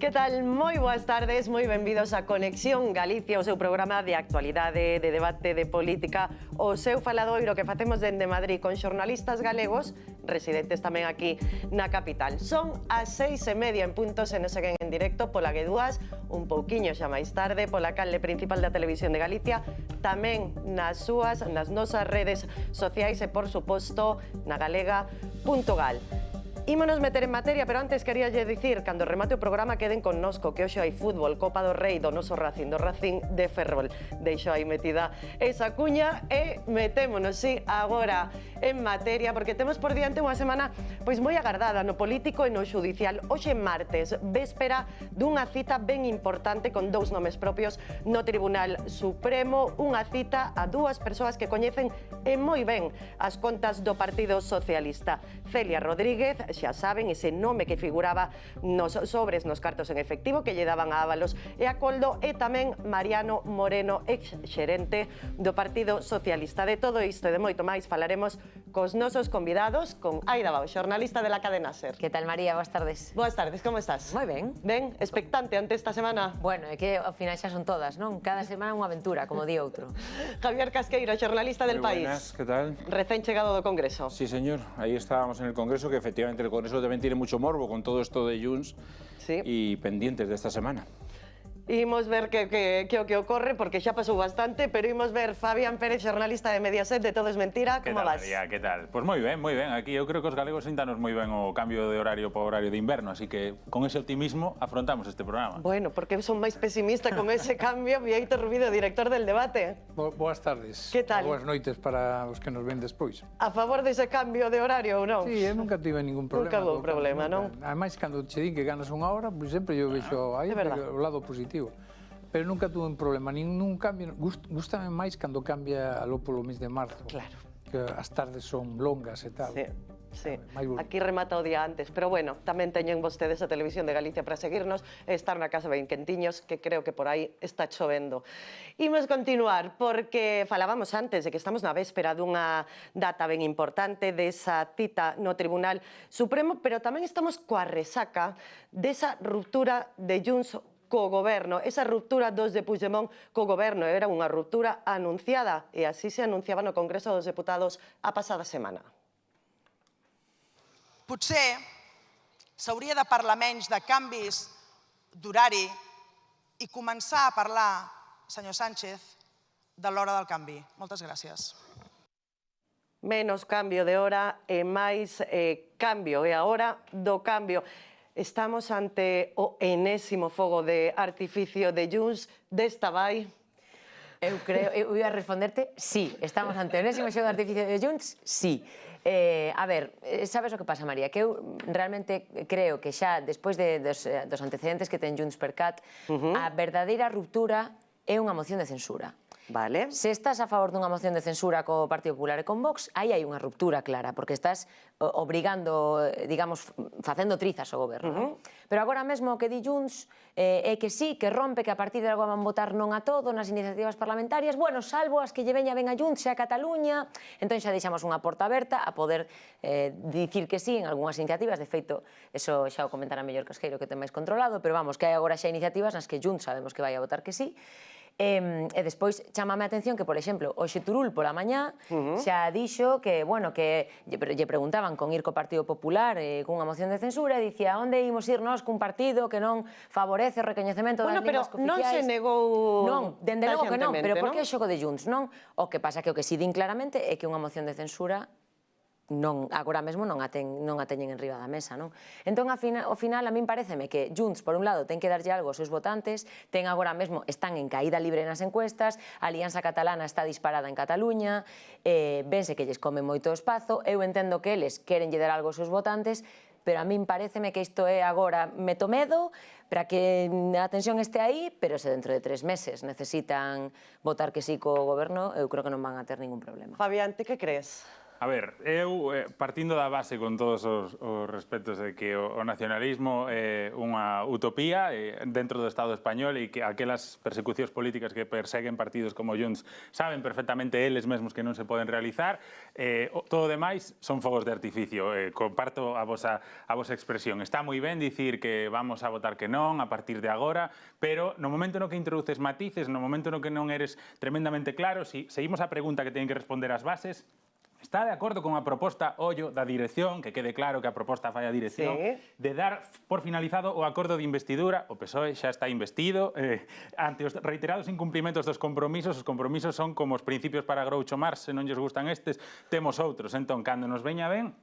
Que tal? Moi boas tardes, moi benvidos a Conexión Galicia, o seu programa de actualidade, de debate, de política, o seu faladoiro que facemos dende Madrid con xornalistas galegos, residentes tamén aquí na capital. Son as 6:30 en punto, se nos seguen en directo pola G2, un pouquiño xa máis tarde, pola canle principal da Televisión de Galicia, tamén nas nosas redes sociais e, por suposto, na galega.gal. Ímonos meter en materia, pero antes quería dicir, cando remate o programa, queden connosco, que hoxe hai fútbol, Copa do Rei, do noso Racing, do Racing de Ferrol. Deixo aí metida esa cuña e metémonos, sí, agora en materia, porque temos por diante unha semana pois moi agardada no político e no judicial. Hoxe martes, véspera dunha cita ben importante con dous nomes propios no Tribunal Supremo, unha cita a dúas persoas que coñecen e moi ben as contas do Partido Socialista. Celia Rodríguez, xa saben, ese nome que figuraba nos sobres, nos cartos en efectivo que lle daban a Ábalos e a Coldo, e tamén Mariano Moreno, ex-xerente do Partido Socialista. De todo isto e de moito máis falaremos cos nosos convidados, con Aida Bao, xornalista de la cadena SER. Que tal, María? Boas tardes. Boas tardes, como estás? Moi ben. Ben, expectante ante esta semana? Bueno, é que ao final xa son todas, non? Cada semana unha aventura, como di outro. Javier Casqueiro, xornalista del País. Buenas, ¿qué tal? Recién chegado do Congreso. Sí, señor. Ahí estábamos en el Congreso, que efectivamente el Congreso también tiene mucho morbo con todo esto de Junts, sí, y pendientes de esta semana. Imos ver que ocorre, porque xa pasou bastante, pero imos ver Fabián Pérez, xornalista de Mediaset, de Todo es Mentira. Como vas? María, ¿qué tal? Pues moi ben, moi ben. Aquí eu creo que os galegos sintanos moi ben o cambio de horario para horario de inverno, así que con ese optimismo afrontamos este programa. Bueno, porque son máis pesimista con ese cambio. Vieito Rubido, director del Debate. Boas tardes. Que tal? Boas noites para os que nos ven despois. A favor dese cambio de horario ou non? Sí, eu nunca tive ningún problema. Nunca houve problema, non? Ademais, cando che din que ganas unha hora, pues sempre eu vexo aí o lado positivo. Pero nunca tuve un problema, ningún cambio. Gústame máis cando cambia aló polo mes de marzo. Claro. Que as tardes son longas e tal. Sí. Sí, aquí remata o día antes, pero bueno, tamén teñen vostedes a Televisión de Galicia para seguirnos e estar na casa ben quentiños, que creo que por aí está chovendo. Imos continuar, porque falábamos antes de que estamos na véspera dunha data ben importante desa cita no Tribunal Supremo, pero tamén estamos coa resaca desa ruptura de Junts co goberno. Esa ruptura dos de Puigdemont co goberno era unha ruptura anunciada, e así se anunciaba no Congreso dos Deputados a pasada semana. Potser s'hauria de parlar menys de canvis d'horari i començar a parlar, senyor Sánchez, de l'hora del canvi. Moltes gràcies. Menos cambio de hora e máis cambio, e a hora do cambio. Estamos ante o enésimo fogo de artificio de Junts, desta vai? Eu ia responderte, sí. Estamos ante o enésimo xogo de artificio de Junts, sí. A ver, sabes o que pasa, María? Que eu realmente creo que xa, despois dos antecedentes que ten Junts per Cat, a verdadeira ruptura é unha moción de censura. Vale. Se estás a favor dunha moción de censura co Partido Popular e con Vox, aí hai unha ruptura clara, porque estás obrigando, digamos, facendo trizas ao goberno. Pero agora mesmo o que di Junts é que sí, que rompe, que a partir de agora van votar non a todo nas iniciativas parlamentarias, bueno, salvo as que lle veña ben a Junts e a Cataluña, entón xa deixamos unha porta aberta a poder dicir que sí en algunhas iniciativas. De feito, eso xa o comentará mellor Casqueiro, que ten máis controlado, pero vamos, que hai agora xa iniciativas nas que Junts sabemos que vai a votar que sí. E despois chamame a atención que, por exemplo, o Xeturul pola mañá xa dixo que, bueno, que lle preguntaban con ir co Partido Popular cunha moción de censura e dicía onde imos ir nós cun partido que non favorece o recoñecemento das linguas oficiais. Bueno, pero non se negou... Non, dende logo que non, pero por que non? é xogo de Junts, non? O que pasa que o que si din claramente é que unha moción de censura non, agora mesmo non a teñen en riba da mesa, non? Entón, ao final, a min pareceme que Junts, por un lado, ten que darlle algo aos seus votantes, ten agora mesmo, están en caída libre nas encuestas, a Alianza Catalana está disparada en Cataluña, vense que lles come moito espazo, eu entendo que eles queren lle dar algo aos seus votantes, pero a min pareceme que isto é agora meto medo para que a tensión este aí, pero se dentro de 3 meses necesitan votar que sí co goberno, eu creo que non van a ter ningún problema. Fabián, ti que crees? A ver, eu partindo da base con todos os respetos de que o nacionalismo é unha utopía dentro do Estado español e que aquelas persecucións políticas que perseguen partidos como Junts saben perfectamente eles mesmos que non se poden realizar, todo o demais son fogos de artificio. Comparto a vosa expresión. Está moi ben dicir que vamos a votar que non a partir de agora, pero no momento no que introduces matices, no momento no que non eres tremendamente claro, si seguimos a pregunta que teñen que responder as bases, está de acordo con a proposta, ollo, da dirección, que quede claro que a proposta fai a dirección, de dar por finalizado o acordo de investidura, o PSOE xa está investido, ante os reiterados incumplimentos dos compromisos, os compromisos son como os principios para Groucho Marx, se non lles gustan estes, temos outros, entón, cando nos veña ben,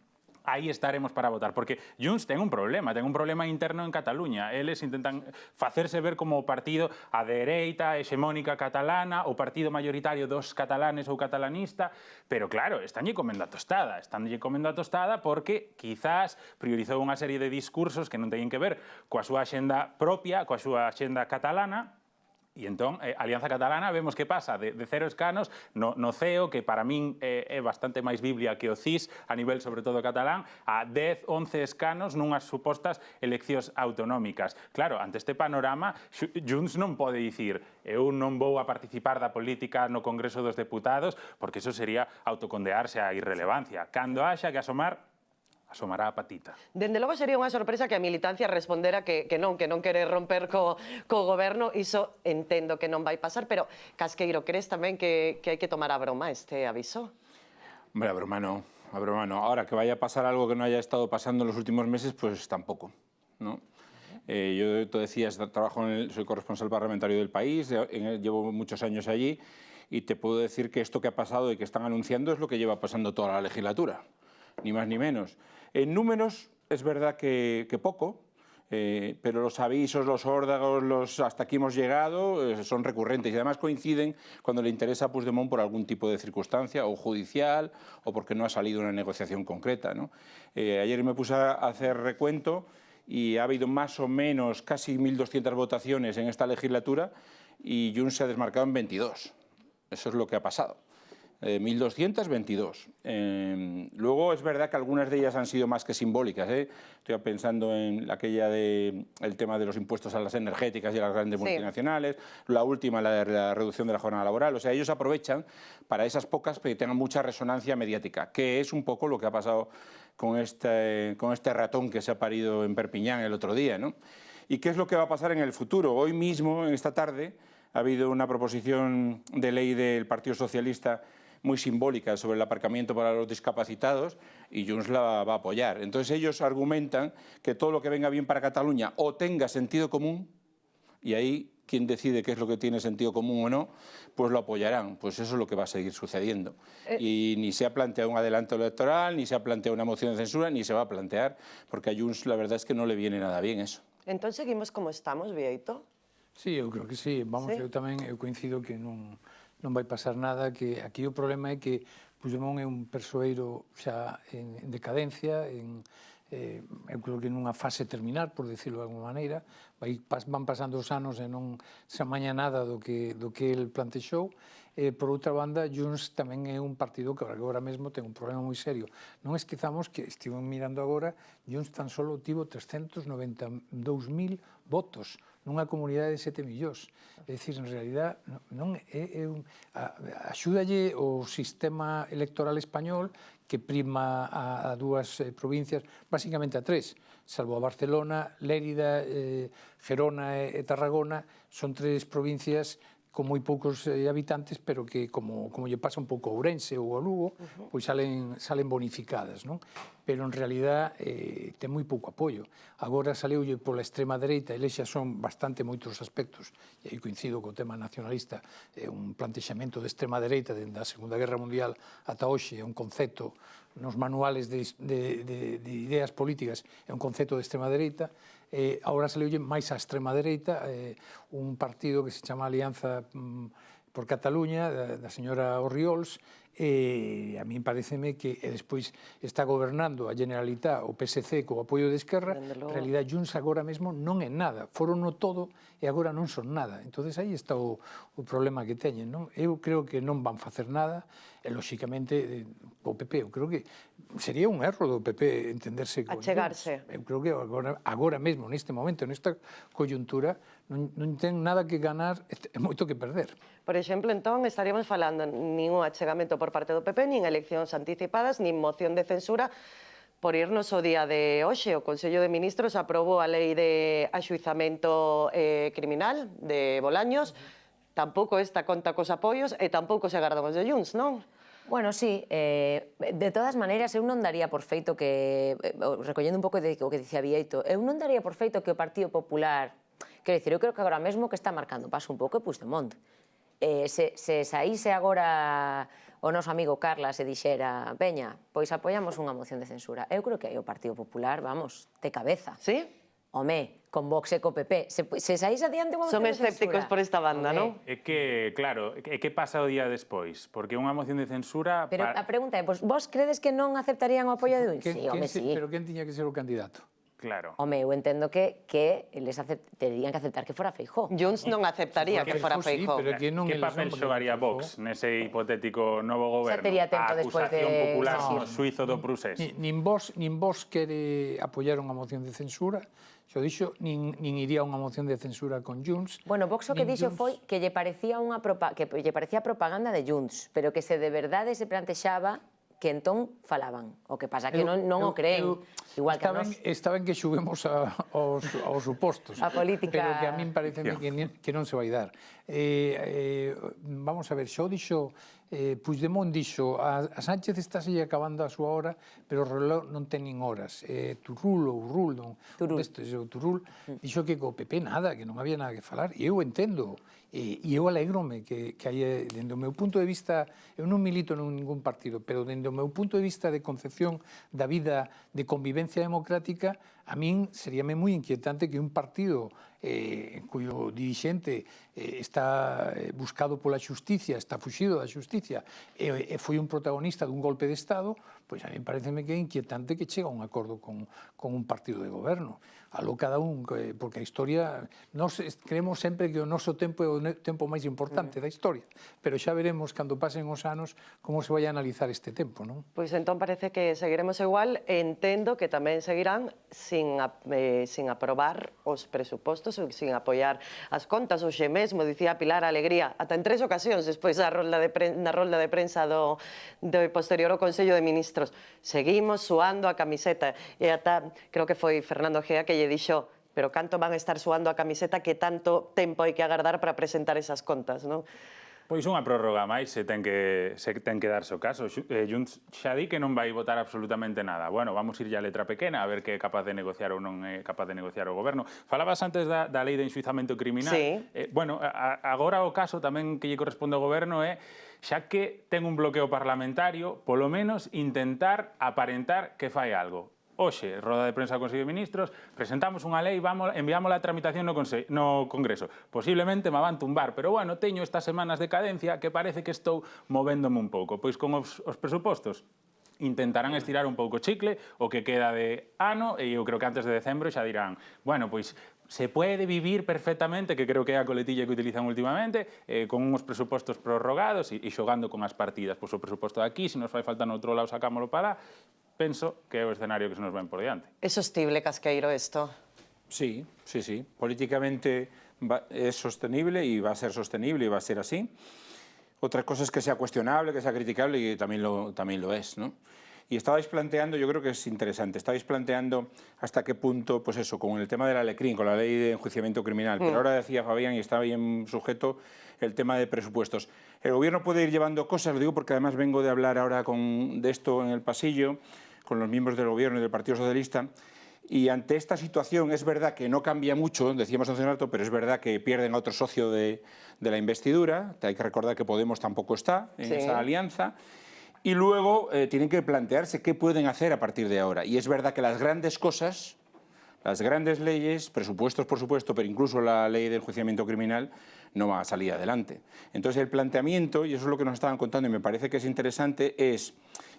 aí estaremos para votar, porque Junts ten un problema interno en Cataluña. Eles intentan facerse ver como o partido a dereita, hexemónica catalana, o partido mayoritario dos catalanes ou catalanista, pero claro, estánlle comendo a tostada porque quizás priorizou unha serie de discursos que non teñen que ver coa súa axenda propia, coa súa axenda catalana. E entón, Alianza Catalana, vemos que pasa de 0 escanos no CEO, que para min é bastante máis biblia que o CIS, a nivel sobre todo catalán, a 10, 11 escanos nunhas supostas eleccións autonómicas. Claro, ante este panorama, Junts non pode dicir eu non vou a participar da política no Congreso dos Deputados, porque eso sería autocondearse a irrelevancia. Cando haxa que asomará a patita. Dende logo sería unha sorpresa que a militancia respondera que non quere romper co goberno, iso entendo que non vai pasar, pero Casqueiro, crees tamén que hai que tomar a broma este aviso? Hombre, a broma no. Ahora, que vaya a pasar algo que no haya estado pasando en los últimos meses, pues tampoco, ¿no? Yo, tú decías, soy corresponsal parlamentario del País, llevo muchos años allí, y te puedo decir que esto que ha pasado y que están anunciando es lo que lleva pasando toda la legislatura, ni más ni menos. En números es verdad que poco, pero los avisos, los órdagos, hasta aquí hemos llegado, son recurrentes y además coinciden cuando le interesa a Puigdemont por algún tipo de circunstancia, o judicial, o porque no ha salido una negociación concreta, ¿no? Ayer me puse a hacer recuento y ha habido más o menos casi 1.200 votaciones en esta legislatura y Junts se ha desmarcado en 22. Eso es lo que ha pasado. 1.222. Luego es verdad que algunas de ellas han sido más que simbólicas. Estoy pensando en aquella el tema de los impuestos a las energéticas y a las grandes multinacionales, la última, la de la reducción de la jornada laboral. O sea, ellos aprovechan para esas pocas que tengan mucha resonancia mediática, que es un poco lo que ha pasado con este ratón que se ha parido en Perpiñán el otro día, ¿no? ¿Y qué es lo que va a pasar en el futuro? Hoy mismo, en esta tarde, ha habido una proposición de ley del Partido Socialista muy simbólica sobre el aparcamiento para los discapacitados y Junts la va a apoyar. Entonces ellos argumentan que todo lo que venga bien para Cataluña o tenga sentido común, y ahí quien decide qué es lo que tiene sentido común o no, pues lo apoyarán. Pues eso es lo que va a seguir sucediendo. Y ni se ha planteado un adelanto electoral, ni se ha planteado una moción de censura, ni se va a plantear, porque a Junts la verdad es que no le viene nada bien eso. Entón seguimos como estamos, Bieito? Sí, eu creo que sí. Vamos, eu tamén coincido que non vai pasar nada, que aquí o problema é que Puigdemont é un persoeiro xa en decadencia, eu creo que nunha fase terminal, por decirlo de alguma maneira, van pasando os anos e non se amaña nada do que el plantexou. Por outra banda, Junts tamén é un partido que agora mesmo ten un problema moi serio. Non esquezamos que, estive mirando agora, Junts tan solo tivo 392.000 votos nunha comunidade de 7 millóns. É dicir, en realidad, axúdalle o sistema electoral español que prima a dúas provincias, basicamente a 3, salvo a Barcelona, Lérida, Gerona e Tarragona, son 3 provincias con moi poucos habitantes, pero que, como lle pasa un pouco a Ourense ou a Lugo, pois salen bonificadas, non? Pero en realidad ten moi pouco apoio. Agora saleulle pola extrema dereita, eles xa son bastante moitos aspectos, e aí coincido co tema nacionalista, un plantexamento de extrema dereita dende a Segunda Guerra Mundial ata hoxe, é un concepto nos manuales de ideas políticas, é un concepto de extrema dereita. Agora saleulle máis á extrema dereita un partido que se chama Alianza por Cataluña, da señora Orriols, a mí pareceme que despois está gobernando a Generalitat o PSC co apoio de Esquerra, en realidad Junts agora mesmo non é nada, foron no todo e agora non son nada. Entonces aí está o problema que teñen, non? Eu creo que non van facer nada, e lóxicamente o PP, eu creo que sería un erro do PP entenderse con Achegarse. Junts. Eu creo que agora mesmo, neste momento, nesta coyuntura, non ten nada que ganar e moito que perder. Por exemplo, entón, estaríamos falando nin un achegamento por parte do PP, nin eleccións anticipadas, nin moción de censura, por irnos o día de hoxe. O Consello de Ministros aprobou a lei de axuizamento criminal de Bolaños, tampouco esta conta cos apoios e tampouco se agardan os de Junts, non? Bueno, sí, de todas maneiras, eu non daría por feito que, recollendo un pouco o que dicía Bieito, eu non daría por feito que o Partido Popular, quero dicir, eu creo que agora mesmo que está marcando paso un pouco é Puigdemont. Se saíse agora o noso amigo Carlas e dixera, veña, pois apoiamos unha moción de censura, eu creo que aí o Partido Popular, vamos, de cabeza. Sí? Home, con Vox e co PP, se saís adiante unha moción Son de censura... escépticos por esta banda, non? É que, claro, que pasa o día despois? Porque unha moción de censura... Pero a pregunta é, vos credes que non aceptarían o apoio de Junts? Sí, home, sí. Pero quen tiña que ser o candidato? Claro. Home, eu entendo que eles terían que aceptar que fora Feijóo. Junts non aceptaría que fora Feijóo. Sí, pero que non Que eles papel non, xogaría porque Vox nese hipotético novo goberno? tería tempo A despois de acusación popular decir. no suizo do Prusés. Nin vos quere apoiar unha moción de censura, xo dixo, nin iría unha moción de censura con Junts. Bueno, Vox o que nin dixo Junts. foi que lle parecía propaganda de Junts, pero que se de verdade se plantexaba que entón falaban. O que pasa que non o creen, igual que a nós. Está ben que xuguemos aos supostos. A política... Pero que a min parece que non se vai dar. Vamos a ver, xo dixo... Puigdemont dixo a Sánchez estáse acabando a súa hora, pero o reloj non ten nin horas. Turul ou Rul, non? Turul dixo que co PP nada, que non había nada que falar. E eu entendo, e eu alegro-me que hai, dende o meu punto de vista, eu non milito en ningún partido, pero dende o meu punto de vista de concepción da vida de convivencia democrática, a min seríame moi inquietante que un partido cuyo dirixente está buscado pola xusticia, está fuxido da xusticia e foi un protagonista dun golpe de Estado, pois a mí pareceme que é inquietante que chega a un acordo con un partido de goberno. Aló cada un, porque a historia, nos creemos sempre que o noso tempo é o tempo máis importante da historia, pero xa veremos cando pasen os anos como se vai a analizar este tempo, non? Pois entón parece que seguiremos igual. Entendo que tamén seguirán sin aprobar os presupostos ou sin apoiar as contas. Hoxe mesmo dicía Pilar Alegría, ata en 3 ocasións despois na rolda de prensa do posterior ao Consello de Ministros, seguimos suando a camiseta. E ata, creo que foi Fernando Gea que lle dixo, pero canto van a estar suando a camiseta que tanto tempo hai que agardar para presentar esas contas, non? Pois unha prórroga máis se ten que darse o caso. Junts xa di que non vai votar absolutamente nada. Bueno, vamos ir ya a letra pequena a ver que é capaz de negociar ou non é capaz de negociar o goberno. Falabas antes da lei de enxuizamento criminal. Sí. Bueno, agora o caso tamén que lle corresponde ao goberno é, xa que ten un bloqueo parlamentario, polo menos intentar aparentar que fai algo. Hoxe, roda de prensa do Consello de Ministros, presentamos unha lei, enviámola a tramitación no Congreso. Posiblemente me van tumbar, pero bueno, teño estas semanas de cadencia que parece que estou movéndome un pouco. Pois con os presupostos intentarán estirar un pouco o chicle, o que queda de ano, e eu creo que antes de decembro xa dirán, bueno, pois se pode vivir perfectamente, que creo que é a coletilla que utilizan últimamente, con uns presupostos prorrogados e xogando con as partidas. Pois o presuposto de aquí, se nos fai falta no outro lado, sacámoslo para lá. Penso que é o escenario que se nos ven por diante. É sostible, Casqueiro, isto? Sí. Políticamente es sostenible y va a ser sostenible y va a ser así. Otra cosa es que sea cuestionable, que sea criticable y también lo es, ¿no? Y estabais planteando, yo creo que es interesante, estabais planteando hasta qué punto, pues eso, con el tema del Alecrín, con la ley de enjuiciamiento criminal, pero ahora decía Fabián, y estaba bien sujeto, el tema de presupuestos. El gobierno puede ir llevando cosas, lo digo porque además vengo de hablar ahora de esto en el pasillo, con los miembros del gobierno y del Partido Socialista, y ante esta situación es verdad que no cambia mucho, decíamos hace un rato, pero es verdad que pierden a otro socio de la investidura, hay que recordar que Podemos tampoco está en esa alianza, y luego tienen que plantearse qué pueden hacer a partir de ahora. Y es verdad que las grandes cosas, las grandes leyes, presupuestos por supuesto, pero incluso la ley de enjuiciamiento criminal, no va a salir adelante. Entonces el planteamiento, y eso es lo que nos estaban contando y me parece que es interesante,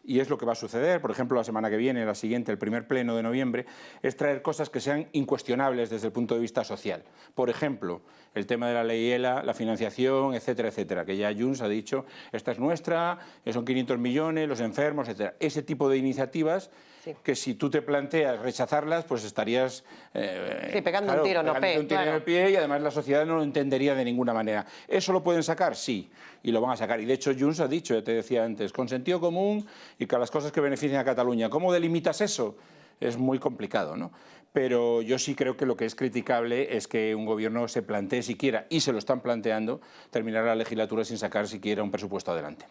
y es lo que va a suceder, por ejemplo, la semana que viene, la siguiente, el primer pleno de noviembre, es traer cosas que sean incuestionables desde el punto de vista social. Por ejemplo, el tema de la ley ELA, la financiación, etcétera, etcétera, que ya Junts ha dicho, esta es nuestra, son 500 millones, los enfermos, etcétera. Ese tipo de iniciativas que si tú te planteas rechazarlas, pues estarías pegando un tiro en el pie y además la sociedad no lo entendería de ninguna manera. ¿Eso lo pueden sacar? Sí, y lo van a sacar. Y de hecho Junts ha dicho, ya te decía antes, con sentido común y con las cosas que benefician a Cataluña. ¿Cómo delimitas eso? Es muy complicado, ¿no? Pero yo sí creo que lo que es criticable es que un gobierno se plantee siquiera, y se lo están planteando, terminar la legislatura sin sacar siquiera un presupuesto adelante.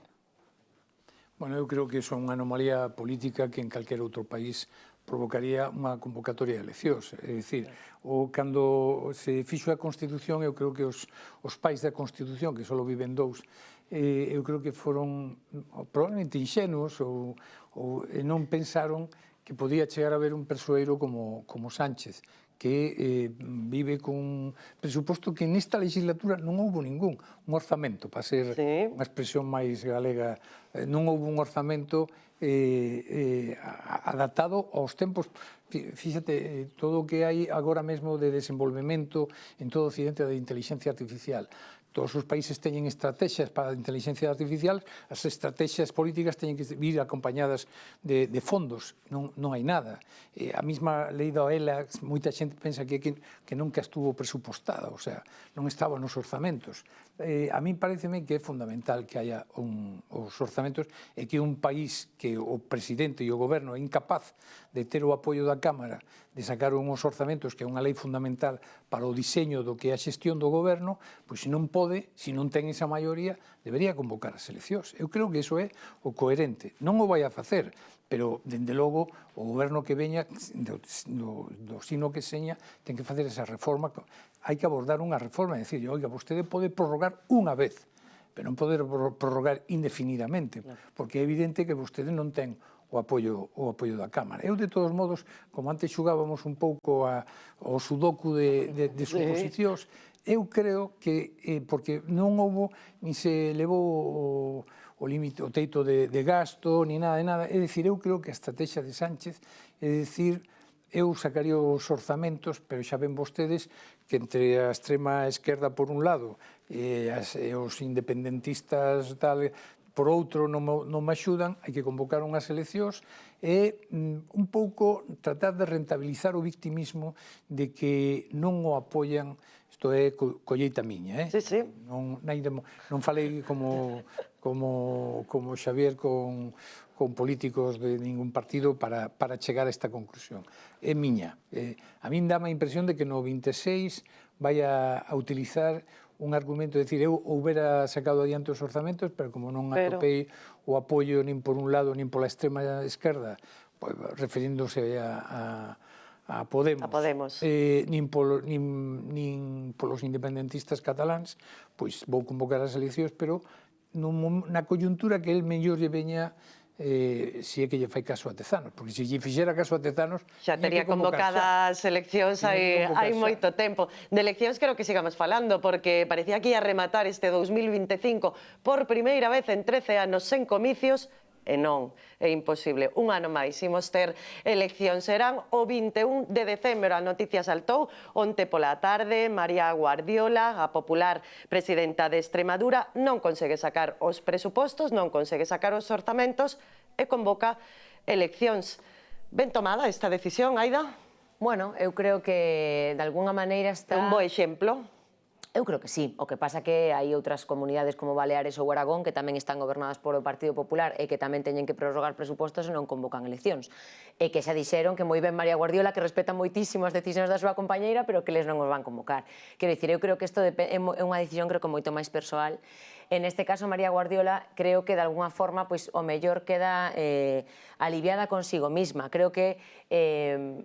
Bueno, eu creo que iso é unha anomalía política que en calquer outro país provocaría unha convocatoria de eleccións. É dicir, cando se fixo a Constitución, eu creo que os pais da Constitución, que só viven dous, eu creo que foron probablemente inxenuos ou non pensaron que podía chegar a haber un persoeiro como Sánchez, que vive con un presuposto que nesta legislatura non houve ningún, un orzamento, para ser unha expresión máis galega, non houve un orzamento adaptado aos tempos. Fíxate, todo o que hai agora mesmo de desenvolvemento en todo o occidente da inteligencia artificial. Todos os países teñen estrategias para a inteligencia artificial, as estrategias políticas teñen que vir acompañadas de fondos, non hai nada. A mesma lei da ELA, moita xente pensa que nunca estuvo presupostada, o sea, non estaba nos orzamentos. A mí pareceme que é fundamental que haya os orzamentos e que un país que o presidente e o goberno é incapaz de ter o apoio da Cámara de sacar uns orzamentos, que é unha lei fundamental para o diseño do que é a xestión do goberno, pois se non pode, se non ten esa maioría, debería convocar as eleccións. Eu creo que iso é o coherente. Non o vai a facer, pero, dende logo, o goberno que veña, do sino que seña, ten que facer esa reforma. Hai que abordar unha reforma, e dicir, oiga, vostede pode prorrogar unha vez, pero non pode prorrogar indefinidamente, porque é evidente que vostede non ten o apoio da Cámara. Eu, de todos modos, como antes xugábamos un pouco ao sudoku de suposicións, eu creo que, porque non houve, ni se levou o límite, o teito de gasto, ni nada de nada, é dicir, eu creo que a estrategia de Sánchez é dicir, eu sacaría os orzamentos, pero xa ven vostedes que entre a extrema esquerda por un lado e os independentistas tal, por outro non me axudan, hai que convocar unhas eleccións e un pouco tratar de rentabilizar o victimismo de que non o apoian, isto é colleita miña, non falei como Xavier con políticos de ningún partido para chegar a esta conclusión. É miña. A min dá a impresión de que no 26 vai a utilizar un argumento, de decir, eu houbera sacado adiante os orzamentos, pero como non atopei o apoio nin por un lado nin pola extrema esquerda, referíndose a Podemos, nin polos independentistas cataláns, pois vou convocar as eleccións, pero na coyuntura que el mellor lle veña, si é que lle fai caso a Tezanos, porque se lle fixera caso a Tezanos xa tería convocadas eleccións hai moito tempo. De eleccións creo que sigamos falando, porque parecía que ia rematar este 2025 por primeira vez en 13 anos sen comicios, e non, é imposible. Un ano máis imos ter eleccións. Serán o 21 de decembro. A noticia saltou onte pola tarde. María Guardiola, a popular presidenta de Extremadura, non consegue sacar os presupostos, non consegue sacar os orzamentos e convoca eleccións. Ben tomada esta decisión, Aida? Bueno, eu creo que de alguna maneira está... Un bo exemplo. Eu creo que sí. O que pasa que hai outras comunidades como Baleares ou Aragón que tamén están gobernadas por o Partido Popular e que tamén teñen que prorrogar presupostos e non convocan eleccións. E que xa dixeron que moi ben María Guardiola, que respeta moitísimo as decisións da súa compañeira, pero que eles non os van convocar. Quero dicir, eu creo que isto é unha decisión creo que moito máis persoal. En este caso, María Guardiola, creo que de alguna forma o mellor queda aliviada consigo misma. Creo que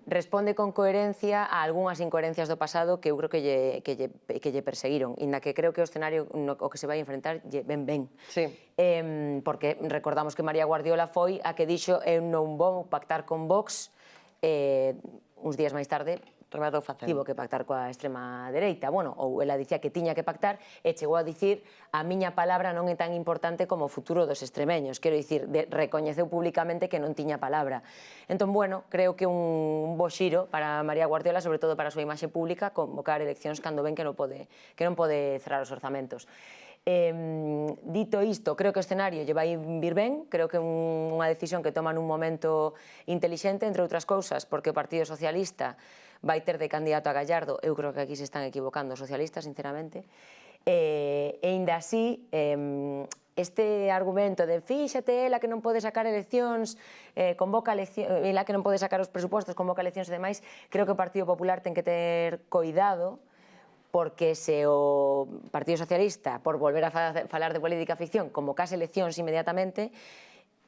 responde con coherencia a algunhas incoherencias do pasado que eu creo que lle perseguiron, inda que creo que o escenario o que se vai enfrentar ben. Porque recordamos que María Guardiola foi a que dixo eu non vou pactar con Vox, uns días máis tarde rematou facendo. Tivo que pactar coa extrema dereita, bueno, ou ela dicía que tiña que pactar e chegou a dicir a miña palabra non é tan importante como o futuro dos extremeños, quero dicir, recoñeceu públicamente que non tiña palabra. Entón, bueno, creo que un bo xiro para María Guardiola, sobre todo para a súa imaxe pública, convocar eleccións cando ven que non pode cerrar os orzamentos. Dito isto, creo que o escenario lle vai vir ben, creo que é unha decisión que toma nun momento intelixente, entre outras cousas, porque o Partido Socialista vai ter de candidato a Gallardo, eu creo que aquí se están equivocando os socialistas, sinceramente, e ainda así, este argumento de fíxate, ela que non pode sacar eleccións, ela que non pode sacar os presupostos, convoca eleccións e demais, creo que o Partido Popular ten que ter coidado, porque se o Partido Socialista, por volver a falar de política ficción, convocase eleccións inmediatamente,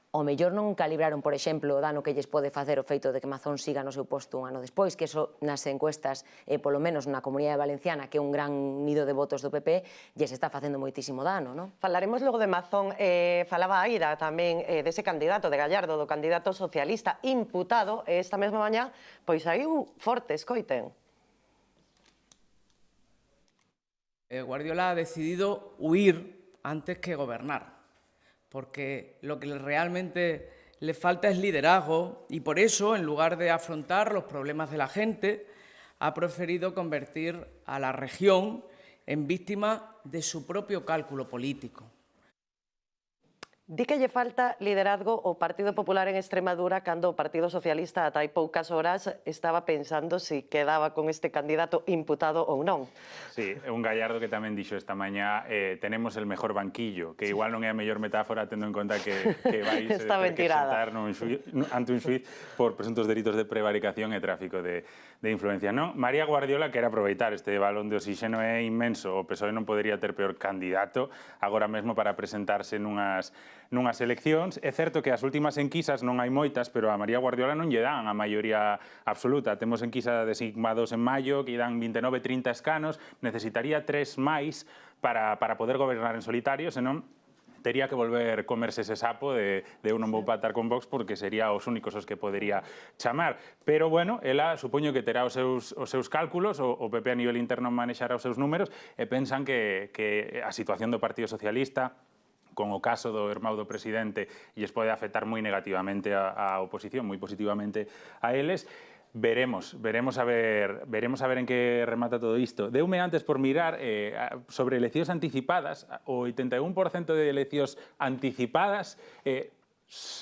o mellor non calibraron, por exemplo, o dano que lles pode facer o feito de que Mazón siga no seu posto un ano despois, que eso nas encuestas, polo menos na Comunidade Valenciana, que é un gran nido de votos do PP, lles está facendo moitísimo dano, non? Falaremos logo de Mazón. Falaba Aira tamén dese candidato de Gallardo, do candidato socialista imputado, esta mesma mañá, pois saiu forte, escoiten. Guardiola ha decidido huir antes que gobernar, porque lo que realmente le falta es liderazgo y por eso, en lugar de afrontar los problemas de la gente, ha preferido convertir a la región en víctima de su propio cálculo político. Di que lle falta liderazgo o Partido Popular en Extremadura cando o Partido Socialista ata hai poucas horas estaba pensando se quedaba con este candidato imputado ou non. Sí, un Gallardo que tamén dixo esta mañá tenemos el mejor banquillo, que igual non é a mellor metáfora tendo en conta que vais ter que sentar ante un xuiz por presuntos delitos de prevaricación e tráfico de influencia. Non? María Guardiola quere aproveitar este balón de oxígeno é inmenso, o PSOE non podería ter peor candidato agora mesmo para presentarse nunhas eleccións. É certo que as últimas enquisas non hai moitas, pero a María Guardiola non lle dan a maioría absoluta. Temos enquisa de Sigma 2 en maio, que dan 29-30 escanos, necesitaría 3 máis para poder gobernar en solitario, senón tería que volver comerse ese sapo de eu non vou pactar con Vox porque sería os únicos os que podería chamar. Pero, bueno, ela supoño que terá os seus cálculos, o PP a nivel interno manexará os seus números, e pensan que a situación do Partido Socialista, con o caso do irmão do presidente, lles pode afectar moi negativamente á oposición, moi positivamente a eles. Veremos a ver en que remata todo isto. Deume antes por mirar sobre eleccións anticipadas, o 81% de eleccións anticipadas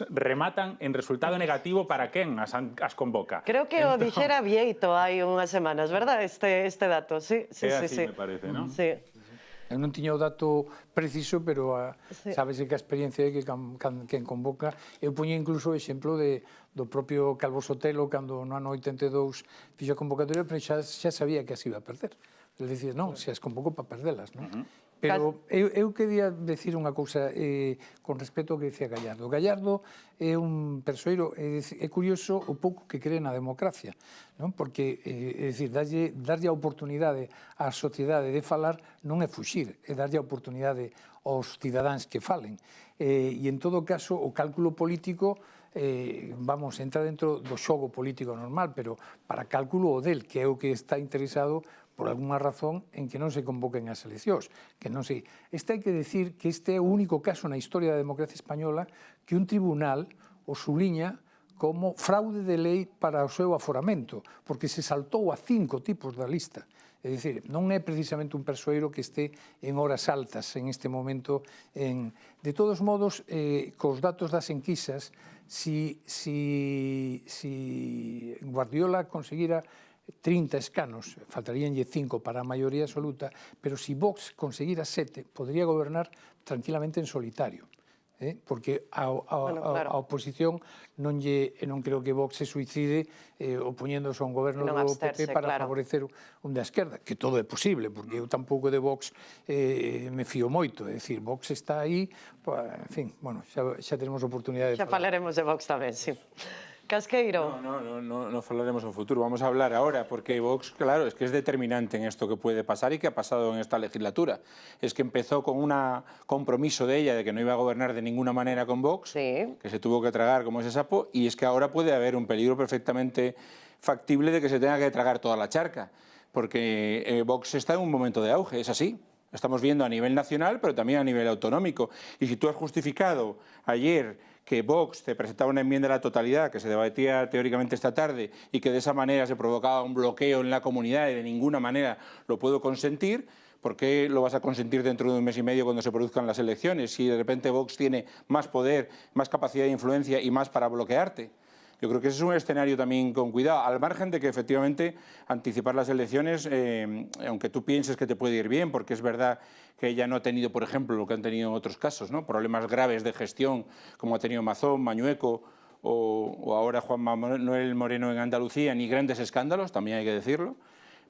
rematan en resultado negativo para quen as convoca. Creo que o dixera Vieito hai unhas semanas, verdad? Este dato, sí. É así, me parece, non? Sí. Eu non tiña o dato preciso, pero sabese que a experiencia é que quen convoca. Eu puño incluso o exemplo do propio Calvo Sotelo, cando no ano 82 fixo a convocatoria, pero xa sabía que as iba a perder. Ele dicía, non, se as convoco para perdelas, non? Pero eu quería decir unha cousa con respecto ao que dicía Gallardo. Gallardo é un persoeiro, é curioso o pouco que cree na democracia, non? Porque, é dicir, darlle a oportunidade á sociedade de falar non é fuxir, é darlle a oportunidade aos cidadáns que falen. E, en todo caso, o cálculo político entra dentro do xogo político normal, pero para cálculo o del, que é o que está interesado por alguna razón en que non se convoquen as eleccións, que non se... Hai que decir que este é o único caso na historia da democracia española que un tribunal o suliña como fraude de lei para o seu aforamento, porque se saltou a 5 tipos da lista. É dicir, non é precisamente un persoeiro que este en horas altas en este momento. De todos modos, cos datos das enquisas, si Guardiola conseguira 30 escanos, faltaríanlle 5 para a maioría absoluta, pero si Vox conseguira 7, podría gobernar tranquilamente en solitario. Porque a oposición non creo que Vox se suicide opoñéndose a un goberno do PP para favorecer un da esquerda, que todo é posible, porque eu tampouco de Vox me fío moito, é dicir, Vox está aí, en fin, bueno, xa tenemos oportunidade de falar. Xa falaremos de Vox tamén, sí. Casqueiro. No falaremos en futuro, vamos a hablar ahora, porque Vox, claro, es que es determinante en esto que puede pasar y que ha pasado en esta legislatura. Es que empezó con un compromiso de ella de que no iba a gobernar de ninguna manera con Vox, que se tuvo que tragar como ese sapo, y es que ahora puede haber un peligro perfectamente factible de que se tenga que tragar toda la charca, porque Vox está en un momento de auge, es así. Estamos viendo a nivel nacional, pero también a nivel autonómico. Y si tú has justificado ayer que Vox te presentaba una enmienda a la totalidad que se debatía teóricamente esta tarde y que de esa manera se provocaba un bloqueo en la comunidad y de ninguna manera lo puedo consentir, ¿por qué lo vas a consentir dentro de un mes y medio cuando se produzcan las elecciones? Si de repente Vox tiene más poder, más capacidad de influencia y más para bloquearte. Yo creo que ese es un escenario también con cuidado, al margen de que efectivamente anticipar las elecciones, aunque tú pienses que te puede ir bien, porque es verdad que ella no ha tenido, por ejemplo, lo que han tenido en otros casos, ¿no? Problemas graves de gestión, como ha tenido Mazón, Mañueco o ahora Juan Manuel Moreno en Andalucía, ni grandes escándalos, también hay que decirlo,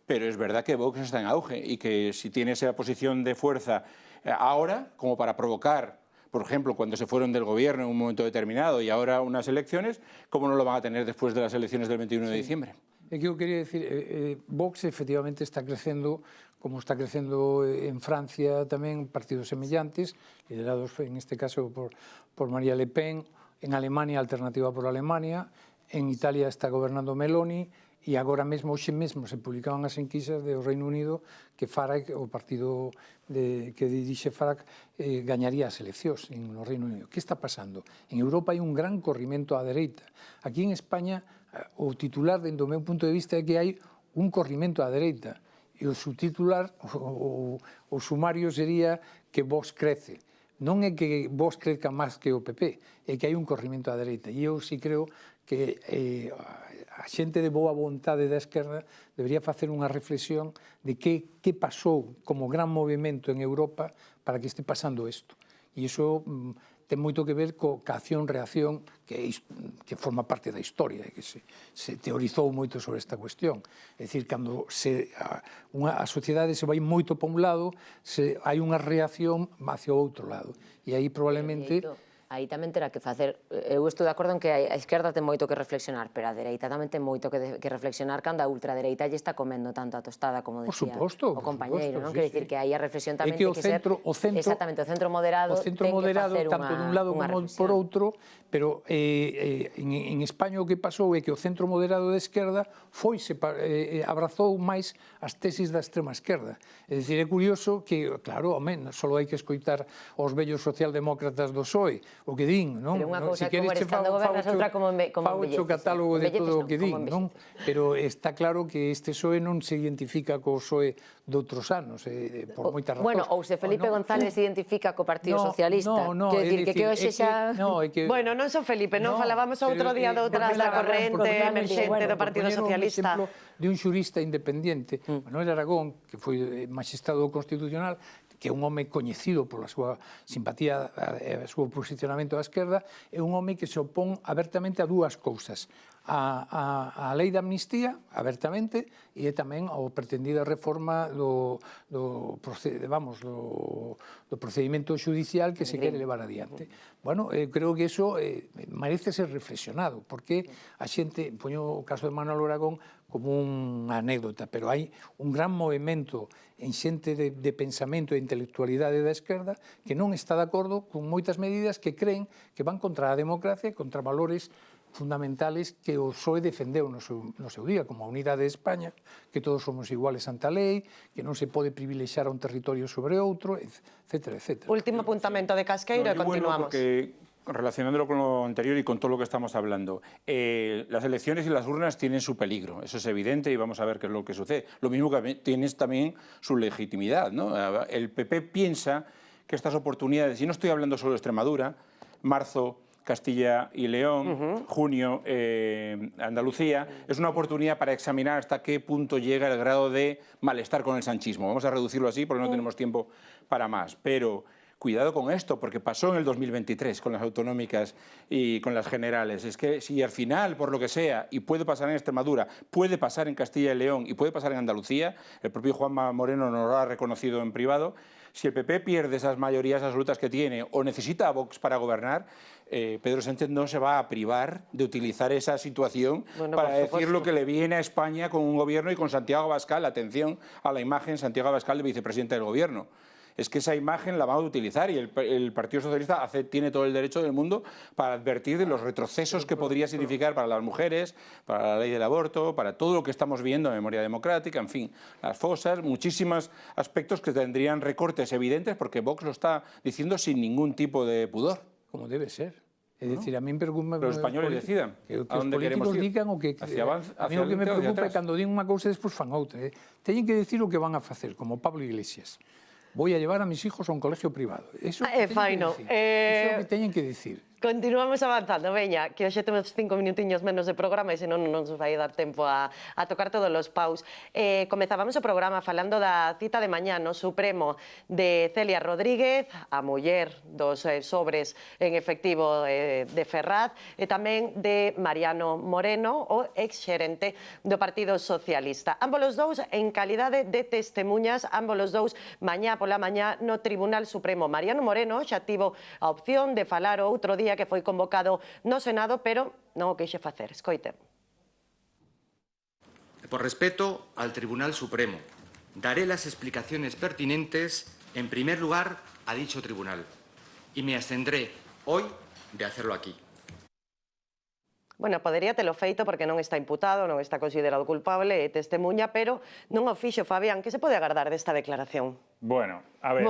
pero es verdad que Vox está en auge y que si tiene esa posición de fuerza ahora, como para provocar, por ejemplo, cuando se fueron del gobierno en un momento determinado y ahora unas elecciones, ¿cómo no lo van a tener después de las elecciones del 21 de diciembre? Eu quería decir, Vox efectivamente está crecendo, como está crecendo en Francia tamén, partidos semellantes, liderados en este caso por María Le Pen, en Alemania, Alternativa por Alemania, en Italia está gobernando Meloni, e agora mesmo, hoxe mesmo, se publicaban as enquisas do Reino Unido que Farage, o partido que dirixe Farage, gañaría as eleccións no Reino Unido. Que está pasando? En Europa hai un gran corrimento á dereita. Aquí en España, o titular, dentro do meu punto de vista, é que hai un corrimento á dereita. E o subtitular, o sumario sería que Vox crece. Non é que Vox crezca máis que o PP, é que hai un corrimento á dereita. E eu sí creo que a xente de boa vontade da esquerda debería facer unha reflexión de que pasou como gran movimento en Europa para que este pasando isto. E iso ten moito que ver co acción-reacción que forma parte da historia e que se teorizou moito sobre esta cuestión. É dicir, cando a sociedade se vai moito para un lado, hai unha reacción hacia o outro lado. E aí probablemente... Aí tamén terá que facer, eu estou de acordo en que a esquerda ten moito que reflexionar, pero a dereita tamén ten moito que reflexionar cando a ultradereita lle está comendo tanto a tostada, como decía o compañeiro, non? Quer dicir que aí a reflexión tamén ten que ser exactamente o centro moderado, ten que facer tanto dun lado como por outro, pero en España o que pasou é que o centro moderado de esquerda abrazou máis as tesis da extrema esquerda. É dicir, é curioso que, claro, só hai que escoitar os vellos socialdemócratas do PSOE, o que din, non? Pero unha cousa é como eres cando gobernas, outra como envelleces. O catálogo de todo o que din, non? Pero está claro que este PSOE non se identifica co PSOE de outros anos, por moitas razóns. Bueno, ou se Felipe González se identifica co Partido Socialista. Quero dicir que hoxe xa... Bueno, non son Felipe, non falábamos outro día doutra da corrente emerxente do Partido Socialista. De un xurista independente, Manuel Aragón, que foi magistrado constitucional, que é un home coñecido pola súa simpatía e o seu posicionamento á esquerda, é un home que se opón abertamente a dúas cousas. A lei de amnistía, abertamente, e tamén a pretendida reforma do procedimento judicial que se quere levar adiante. Bueno, creo que iso merece ser reflexionado, porque a xente, poño o caso de Manuel Aragón como unha anécdota, pero hai un gran movimento en xente de pensamento e intelectualidade da esquerda que non está de acordo con moitas medidas que creen que van contra a democracia e contra valores fundamentales que o PSOE defendeu no seu día, como a unidade de España, que todos somos iguales ante a lei, que non se pode privilexiar a un territorio sobre outro, etcétera, etcétera. Último apuntamento de Casqueiro e continuamos. Relacionándolo con lo anterior y con todo lo que estamos hablando, las elecciones y las urnas tienen su peligro, eso es evidente y vamos a ver qué es lo que sucede. Lo mismo que tienes también su legitimidad, ¿no? El PP piensa que estas oportunidades, y no estoy hablando solo de Extremadura, marzo, Castilla y León, junio, Andalucía, es una oportunidad para examinar hasta qué punto llega el grado de malestar con el sanchismo. Vamos a reducirlo así porque no tenemos tiempo para más, pero cuidado con esto, porque pasó en el 2023 con las autonómicas y con las generales. Es que si al final, por lo que sea, y puede pasar en Extremadura, puede pasar en Castilla y León y puede pasar en Andalucía, el propio Juanma Moreno nos lo ha reconocido en privado, si el PP pierde esas mayorías absolutas que tiene o necesita a Vox para gobernar, Pedro Sánchez no se va a privar de utilizar esa situación para decir lo que le viene a España con un gobierno y con Santiago Abascal, atención a la imagen, Santiago Abascal de vicepresidente del gobierno. es que esa imagen la van a utilizar y el Partido Socialista tiene todo el derecho del mundo para advertir de los retrocesos que podría significar para las mujeres, para la ley del aborto, para todo lo que estamos viendo en memoria democrática, en fin, las fosas, muchísimos aspectos que tendrían recortes evidentes porque Vox lo está diciendo sin ningún tipo de pudor. Como debe ser. Es decir, a mí me preocupa... Los españoles decidan que a dónde queremos ir. Digan o que, a mí o que me preocupa é cando din unha cousa e despois fan outra. Teñen que decir o que van a facer, como Pablo Iglesias. Voy a llevar a mis hijos a un colegio privado. Eso é faino. Eso é o que teñen que decir. Continuamos avanzando, veña, que hoxe temos 5 minutiños menos de programa e senón non nos vai dar tempo a tocar todos os paus. Comezábamos o programa falando da cita de mañá no Supremo de Celia Rodríguez, a muller dos sobres en efectivo de Ferraz, e tamén de Mariano Moreno, o exxerente do Partido Socialista. Ambos os dous en calidade de testemunhas, ambos os dous mañá pola mañá no Tribunal Supremo. Mariano Moreno xa tivo a opción de falar o outro día que foi convocado no Senado, pero non o queixe facer. Escoite. Por respeto al Tribunal Supremo, daré las explicaciones pertinentes, en primer lugar, a dicho tribunal, y me abstendré hoy de hacerlo aquí. Bueno, podería telo feito porque non está imputado, non está considerado culpable, é testemunha, pero non o fixo, Fabián. Que se pode agardar desta declaración? Bueno, a ver...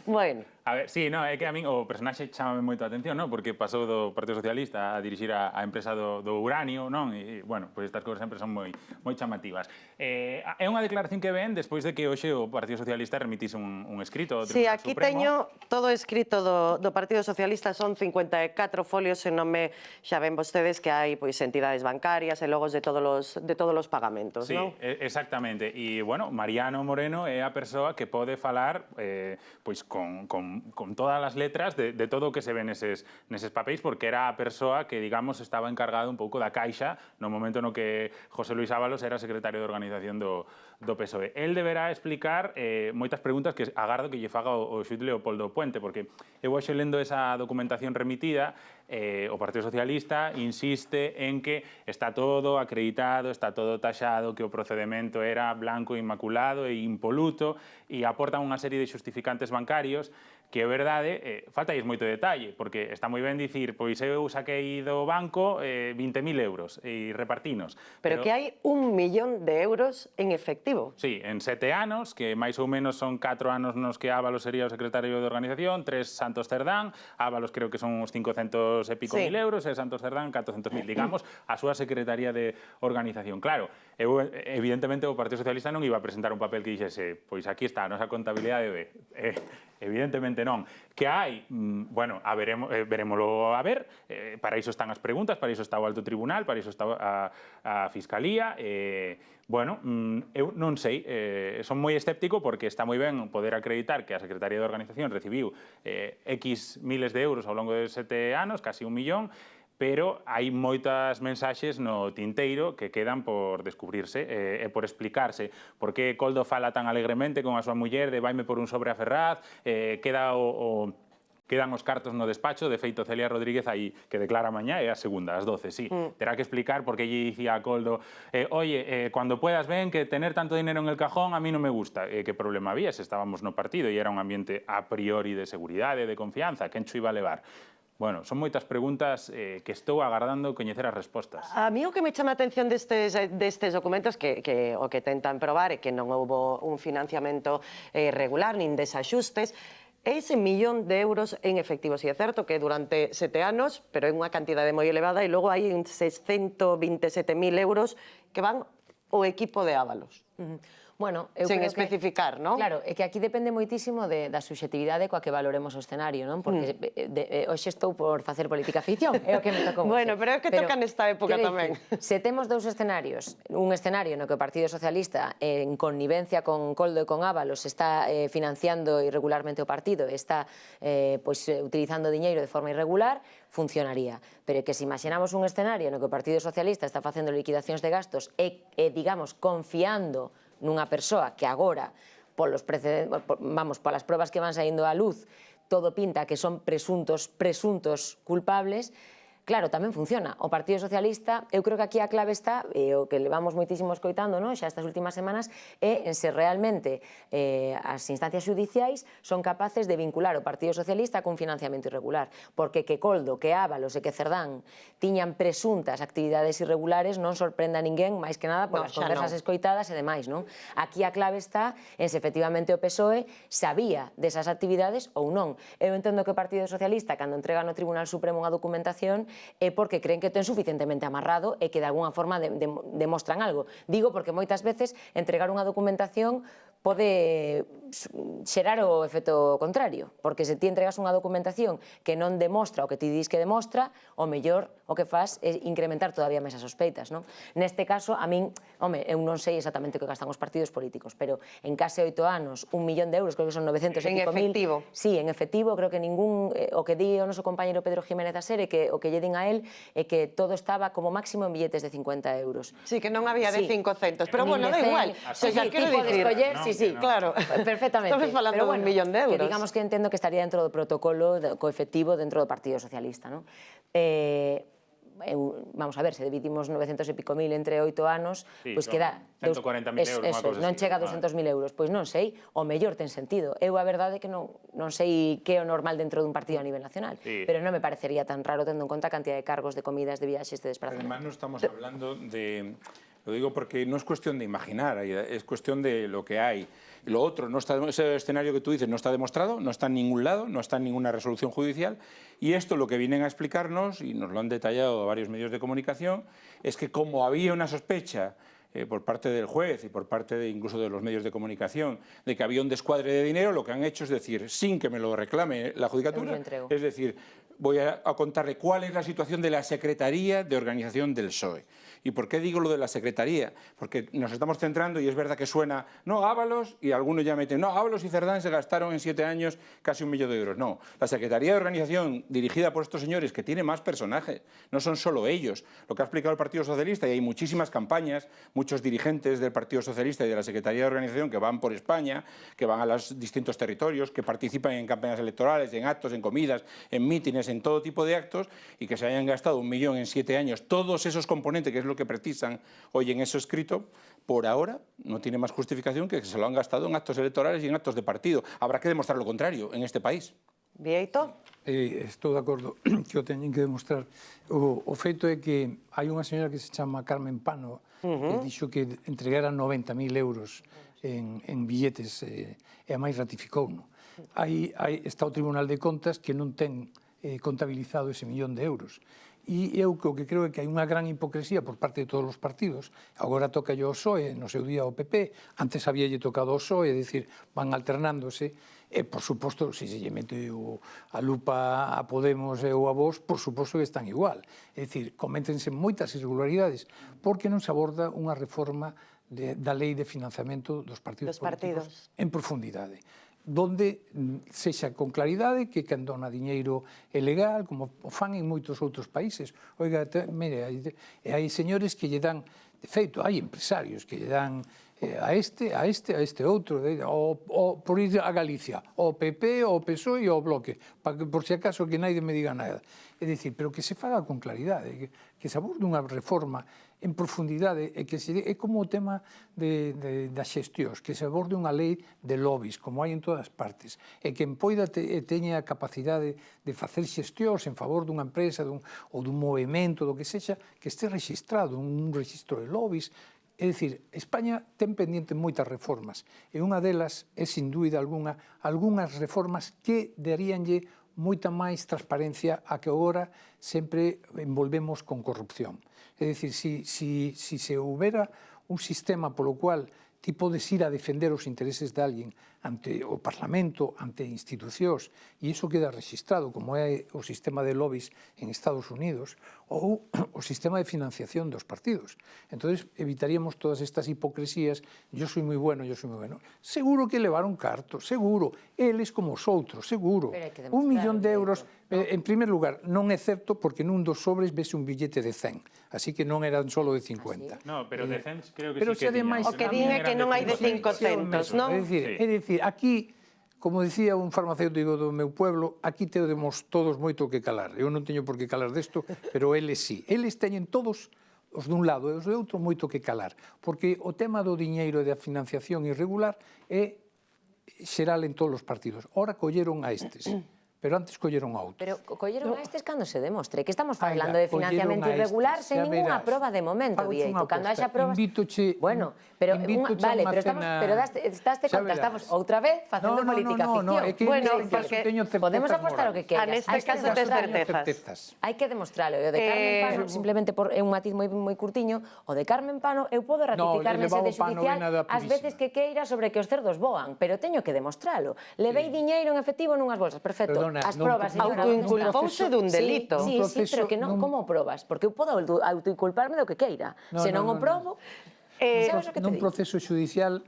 Bueno. A ver, sí, no, é que a min o personaxe chamame moito a atención, non? Porque pasou do Partido Socialista a dirixir a empresa do uranio, non? E, bueno, pois estas cousas sempre son moi chamativas. É unha declaración que ven despois de que hoxe o Partido Socialista remitise un escrito ao Tribunal Supremo. Sí, aquí teño todo escrito do Partido Socialista, son 54 folios, se non me xa ven vostedes que hai pois entidades bancarias e logos de todos os pagamentos, non? Sí, exactamente. E, bueno, Mariano Moreno é a persoa que pode falar pois con todas as letras de todo o que se ve neses papéis, porque era a persoa que, digamos, estaba encargada un pouco da caixa no momento no que José Luis Ábalos era secretario de organización do PSOE. El deberá explicar moitas preguntas que agardo que lle faga o xuíz Leopoldo Puente, porque eu hoxe lendo esa documentación remitida, o Partido Socialista insiste en que está todo acreditado, está todo taxado, que o procedimento era blanco, inmaculado e impoluto, e aportan unha serie de xustificantes bancarios que é verdade, falta moito detalle, porque está moi ben dicir, pois eu saquei do banco 20.000 euros e repartinos. Pero que hai 1 millón de euros en efectivo. Sí, en 7 anos, que máis ou menos son 4 anos nos que Ábalos sería o secretario de organización, 3 Santos Cerdán, Ábalos creo que son uns 500 e pico mil euros, e Santos Cerdán 400.000, digamos, a súa secretaría de organización. Claro, evidentemente o Partido Socialista non iba a presentar un papel que dixese, pois aquí está a nosa contabilidade, evidentemente non. Que hai? Bueno, verémolo a ver, para iso están as preguntas, para iso está o Alto Tribunal, para iso está a Fiscalía, bueno, eu non sei, son moi escéptico porque está moi ben poder acreditar que a Secretaría de Organización recibiu X miles de euros ao longo de 7 anos, casi 1 millón, pero hai moitas mensaxes no tinteiro que quedan por descubrirse e por explicarse. Por que Coldo fala tan alegremente con a súa muller de vaime por un sobre a Ferraz, quedan os cartos no despacho, de feito Celia Rodríguez aí, que declara mañá, é a segunda, ás 12, sí. Terá que explicar por que lle dicía a Coldo, oye, cuando puedas ven que tener tanto dinero en el cajón a mí non me gusta. Que problema había se estábamos no partido e era un ambiente a priori de seguridade, de confianza, quen cho iba a levar? Bueno, son moitas preguntas que estou agardando coñecer as respostas. A mí o que me chama a atención destes documentos que o que tentan probar é que non houbo un financiamento regular nin desaxustes, é ese 1 millón de euros en efectivo. Si é certo que durante 7 anos, pero é unha cantidade moi elevada, e logo hai uns 627.000 euros que van ao equipo de Ábalos. Bueno, eu sen creo especificar, non? Claro, é que aquí depende moitísimo da subxetividade coa que valoremos o escenario, non? Porque hoxe estou por facer política ficción, é o que me tocou. Bueno, pero é o que toca nesta época tamén. Se temos dous escenarios, un escenario no que o Partido Socialista en connivencia con Coldo e con Ábalos está financiando irregularmente o partido, está utilizando diñeiro de forma irregular, funcionaría. Pero que se imaginamos un escenario no que o Partido Socialista está facendo liquidacións de gastos e digamos, confiando nunha persoa que agora, polas probas que van saindo á luz, todo pinta que son presuntos culpables, Claro, tamén funciona. O Partido Socialista, eu creo que aquí a clave está, e o que levamos moitísimo escoitando xa estas últimas semanas, é en se realmente as instancias judiciais son capaces de vincular o Partido Socialista con financiamento irregular. Porque que Coldo, que Ábalos e que Cerdán tiñan presuntas actividades irregulares non sorprenda a ninguén, máis que nada polas conversas escoitadas e demais, non? Aquí a clave está en se efectivamente o PSOE sabía desas actividades ou non. Eu entendo que o Partido Socialista, cando entrega no Tribunal Supremo unha documentación, é porque creen que ten suficientemente amarrado e que de alguna forma demostran algo. Digo porque moitas veces entregar unha documentación pode xerar o efecto contrario, porque se ti entregas unha documentación que non demostra o que ti dis que demostra, o mellor o que faz é incrementar todavía máis as sospeitas, non? Neste caso, a min, home, eu non sei exactamente o que gastan os partidos políticos, pero en case 8 anos, 1 millón de euros, creo que son 900 e pico mil. En efectivo? Sí, en efectivo, creo que ningún, o que di o noso compañero Pedro Jiménez Asere, que o que lle din a él é que todo estaba como máximo en billetes de 50 euros. Sí, que non había de 500, pero bueno, da igual. Sí, quero dicir, sí, claro, perfectamente. Estamos falando de 1 millón de euros. Que digamos que entendo que estaría dentro do protocolo coefectivo dentro do Partido Socialista, non? Vamos a ver, se dividimos 900 e pico mil entre 8 anos, pois queda 140.000 euros, non chega a 200.000 euros. Pois non sei, o mellor ten sentido. Eu a verdade é que non sei que é o normal dentro dun partido a nivel nacional, pero non me parecería tan raro tendo en conta a cantidad de cargos, de comidas, de viaxes, de desplazamientos. Además, no estamos hablando de... Lo digo porque no es cuestión de imaginar, es cuestión de lo que hay. Lo otro, ese escenario que tú dices no está demostrado, no está en ningún lado, no está en ninguna resolución judicial, y esto lo que vienen a explicarnos, y nos lo han detallado varios medios de comunicación, es que como había una sospecha por parte del juez y por parte incluso de los medios de comunicación de que había un descuadre de dinero, lo que han hecho es decir, sin que me lo reclame la Judicatura, es decir, voy a contarle cuál es la situación de la Secretaría de Organización del PSOE. ¿Y por qué digo lo de la Secretaría? Porque nos estamos centrando, y es verdad que suena, no, Ábalos, y algunos ya meten, no, Ábalos y Cerdán se gastaron en 7 años casi 1 millón de euros. No, la Secretaría de Organización, dirigida por estos señores, que tiene más personajes, no son solo ellos. Lo que ha explicado el Partido Socialista, y hay muchísimas campañas, muchos dirigentes del Partido Socialista y de la Secretaría de Organización que van por España, que van a los distintos territorios, que participan en campañas electorales, en actos, en comidas, en mítines, en todo tipo de actos, y que se hayan gastado 1 millón en 7 años, todos esos componentes, que es lo que precisan hoy en eso escrito, por ahora no tiene más justificación que se lo han gastado en actos electorales y en actos de partido. Habrá que demostrar lo contrario en este país. Vieito? Estou de acordo que o teñen que demostrar. O feito é que hai unha señora que se chama Carmen Pano que dixo que entregara 90.000 euros en billetes e a máis ratificou. Está o Tribunal de Contas que non ten contabilizado ese 1 millón de euros. E eu o que creo é que hai unha gran hipocresía por parte de todos os partidos. Agora toca yo o PSOE, no seu día o PP, antes habíalle tocado o PSOE, é dicir, van alternándose. E, por suposto, se lle mete a lupa a Podemos e ou a Vox, por suposto que están igual. É dicir, cométense moitas irregularidades, porque non se aborda unha reforma da lei de financiamento dos partidos políticos en profundidade, donde sexa con claridade que quen dona diñeiro é legal, como o fan en moitos outros países. Oiga, mire, hai señores que lle dan, de feito, hai empresarios que lle dan a este outro, por ir a Galicia, o PP, o PSOE e o Bloque, para que por si acaso que naide me diga nada. É dicir, pero que se faga con claridade, que se aborde unha reforma en profundidade, e que é como o tema das xestións, que se aborde unha lei de lobbies, como hai en todas partes, e que poida teña a capacidade de facer xestións en favor dunha empresa ou dun movimento, do que sexa, que este registrado, un registro de lobbies. É dicir, España ten pendiente moitas reformas, e unha delas é, sin dúbida algunhas reformas que daríanlle moita máis transparencia a que agora sempre envolvemos con corrupción. É dicir, si se houbera un sistema polo cual ti podes ir a defender os intereses de alguén ante o Parlamento, ante institucións, e iso queda registrado, como é o sistema de lobbies en Estados Unidos, ou o sistema de financiación dos partidos. Entón, evitaríamos todas estas hipocresías, yo soy moi bueno. Seguro que levaron cartos, seguro, eles como os outros, seguro. 1 millón de euros, en primer lugar, non é certo, porque nun dos sobres vese un billete de 100, así que non eran solo de 50. No, pero de 100 creo que sí que tiña. O que din é que non hai de 500, non? É dicir, aquí como dicía un farmacéutico do meu pueblo, aquí temos todos moito que calar. Eu non teño por que calar desto, pero eles sí. Eles teñen todos, os dun lado e os do outro, moito que calar. Porque o tema do diñeiro e da financiación irregular é xeral en todos os partidos. Ora colleron a estes, pero antes colleron a outros. Pero colleron a estes cando se demostre que estamos falando de financiamento irregular sen ninguna proba de momento, Bieito. Cando haxa probas... Bueno, pero vale, pero estás conta, estamos outra vez facendo política ficción. Bueno, porque podemos apostar o que queiras. Neste caso tes certezas. Hai que demostralo. O de Carmen Pano, simplemente por un matiz moi curtiño, o de Carmen Pano, eu podo ratificarme en sede judicial as veces que queira sobre que os cerdos voan, pero teño que demostralo. Levei diñeiro en efectivo nunhas bolsas, perfecto. As probas, señora, autoinculpouse dun delito. Sí, pero que non, como probas? Porque eu podo autoinculparme do que queira. Se non o probo, nun proceso judicial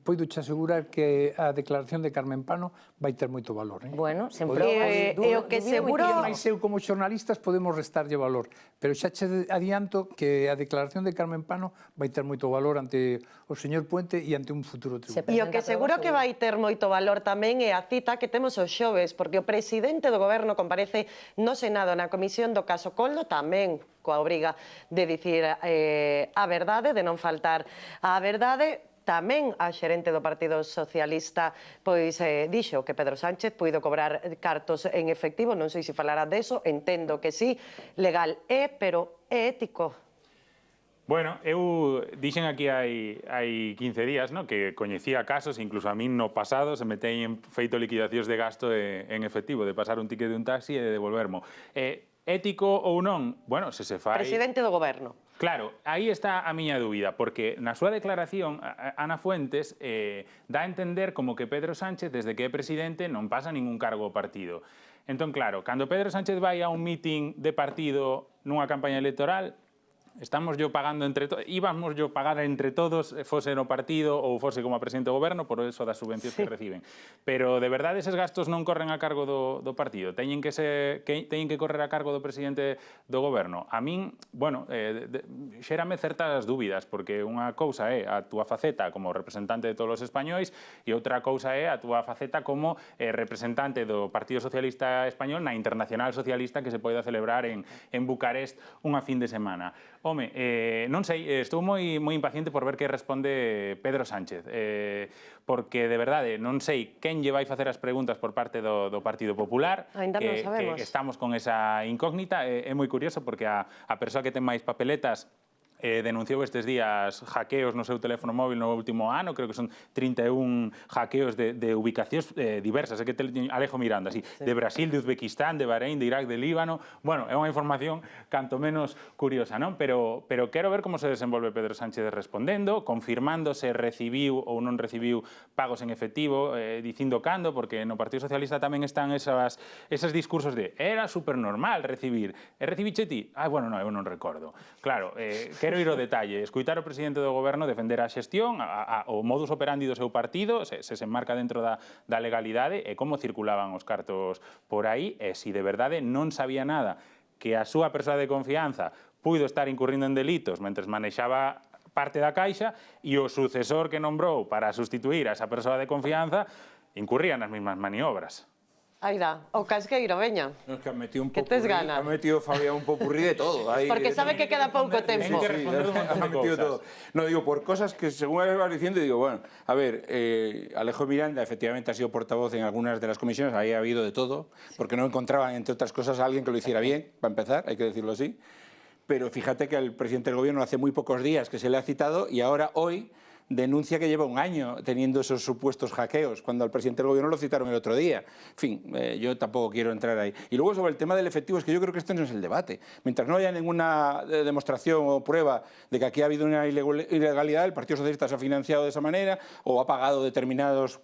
podo che asegurar que a declaración de Carmen Pano vai ter moito valor. Bueno, sen probas. E o que seguro... Mais eu, como xornalistas, podemos restarlle valor, pero xa che adianto que a declaración de Carmen Pano vai ter moito valor ante o señor Puente e ante un futuro tribunal. E o que seguro que vai ter moito valor tamén é a cita que temos os xoves, porque o presidente do goberno comparece no Senado na comisión do caso Coldo tamén coa obriga de dicir a verdade, de non faltar a verdade. Tamén a xerente do Partido Socialista pois dixo que Pedro Sánchez puido cobrar cartos en efectivo, non sei se falará deso, entendo que sí, legal é, pero é ético. Bueno, eu dixen aquí hai 15 días que coñecía casos, incluso a min no pasado se me teñen feito liquidacións de gasto en efectivo, de pasar un ticket de un taxi e de devolvermo. Ético ou non? Bueno, se se fai... Presidente do goberno. Claro, aí está a miña dúbida, porque na súa declaración, Ana Fuentes dá a entender como que Pedro Sánchez, desde que é presidente, non pasa ningún cargo ao partido. Entón, claro, cando Pedro Sánchez vai a un meeting de partido nunha campaña electoral, estamos yo pagando entre todos, íbamos yo pagar entre todos, fose no partido ou fose como a presidente do goberno, por eso das subvencións que reciben. Pero, de verdade, eses gastos non corren a cargo do partido, teñen que correr a cargo do presidente do goberno. A min, bueno, xérame certas dúbidas, porque unha cousa é a túa faceta como representante de todos os españois e outra cousa é a túa faceta como representante do Partido Socialista Español na Internacional Socialista que se poida celebrar en Bucarest unha fin de semana. Home, non sei, estou moi impaciente por ver que responde Pedro Sánchez, porque, de verdade, non sei quen lle vai facer as preguntas por parte do Partido Popular, que estamos con esa incógnita. É moi curioso, porque a persoa que ten máis papeletas denunciou estes días hackeos no seu teléfono móvil no último ano, creo que son 31 hackeos de ubicacións diversas, que Alejo Miranda, así, de Brasil, de Uzbequistán, de Bahrein, de Irak, de Líbano. Bueno, é unha información canto menos curiosa, non? Pero quero ver como se desenvolve Pedro Sánchez respondendo, confirmando se recibiu ou non recibiu pagos en efectivo, dicindo cando, porque no Partido Socialista tamén están esos discursos de era supernormal recibir. E recibiche ti? Ah, bueno, non, eu non recordo. Claro, quero ir ao detalle, escuitar o presidente do goberno defender a xestión, o modus operandi do seu partido, se enmarca dentro da legalidade, e como circulaban os cartos por aí, e se de verdade non sabía nada que a súa persoa de confianza puido estar incurrindo en delitos mentres manexaba parte da caixa, e o sucesor que nombrou para sustituir a esa persoa de confianza incurría nas mesmas maniobras. Aira, o casqueiro, veña. No, es que ha metido un que tes gana. Ha metido Fabián un popurrí de todo. Porque sabe que queda pouco tempo. Ha metido todo. No, digo, por cosas que según vas diciendo, digo, bueno, a ver, Alejo Miranda efectivamente ha sido portavoz en algunas de las comisiones, ahí ha habido de todo, porque no encontraban, entre otras cosas, a alguien que lo hiciera bien, para empezar, hay que decirlo así. Pero fíjate que al presidente del gobierno hace muy pocos días que se le ha citado y ahora, hoy, denuncia que lleva un año teniendo esos supuestos hackeos, cuando al presidente del gobierno lo citaron el otro día. En fin, yo tampoco quiero entrar ahí. Y luego sobre el tema del efectivo, es que yo creo que este no es el debate. Mientras no haya ninguna demostración o prueba de que aquí ha habido una ilegalidad, el Partido Socialista se ha financiado de esa manera o ha pagado determinadas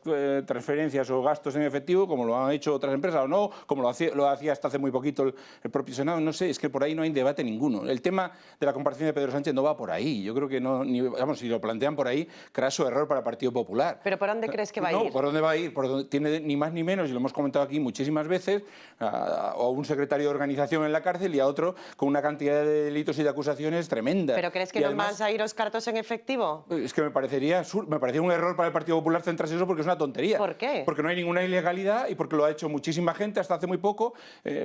transferencias o gastos en efectivo, como lo han hecho otras empresas o no, como lo hacía hasta hace muy poquito el propio Senado. No sé, es que por ahí no hay debate ninguno. El tema de la comparecencia de Pedro Sánchez no va por ahí. Yo creo que no, vamos, si lo plantean por ahí, craso error para el Partido Popular. ¿Pero por dónde crees que va a ir? No, ¿por dónde va a ir? Por donde tiene ni más ni menos, y lo hemos comentado aquí muchísimas veces, a un secretario de organización en la cárcel y a otro con una cantidad de delitos y de acusaciones tremenda. ¿Pero crees que Y no además, vas a ir los cartos en efectivo? es que me parecería un error para el Partido Popular centrarse en eso porque es una tontería. ¿Por qué? Porque no hay ninguna ilegalidad y porque lo ha hecho muchísima gente hasta hace muy poco.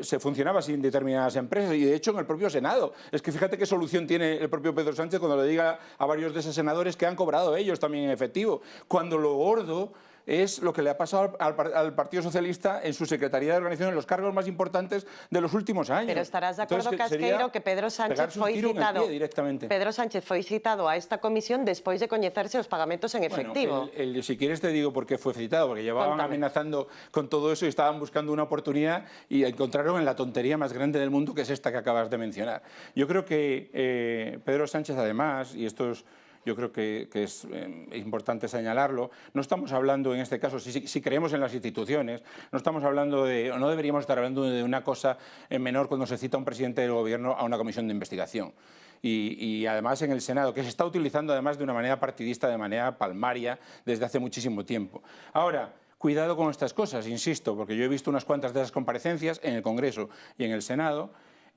Se funcionaba así en determinadas empresas y de hecho en el propio Senado. Es que fíjate qué solución tiene el propio Pedro Sánchez cuando le diga a varios de esos senadores que han cobrado ellos también en efectivo. Cuando lo gordo es lo que le ha pasado al Partido Socialista en su Secretaría de Organización, en los cargos más importantes de los últimos años. Pero estarás de acordo, Entonces, Casqueiro, que Pedro Sánchez foi citado directamente. Pedro Sánchez foi citado a esta comisión despois de coñecerse os pagamentos en efectivo. Bueno, si quieres te digo por qué fue citado, porque llevaban amenazando con todo eso y estaban buscando una oportunidad y encontraron en la tontería más grande del mundo, que es esta que acabas de mencionar. Yo creo que Pedro Sánchez, además, y esto es... Yo creo que es importante señalarlo. No estamos hablando, en este caso, si creemos en las instituciones, no estamos hablando de, o no deberíamos estar hablando de una cosa menor cuando se cita a un presidente del Gobierno a una comisión de investigación. Y además en el Senado, que se está utilizando además de una manera partidista, de manera palmaria, desde hace muchísimo tiempo. Ahora, cuidado con estas cosas, insisto, porque yo he visto unas cuantas de esas comparecencias en el Congreso y en el Senado,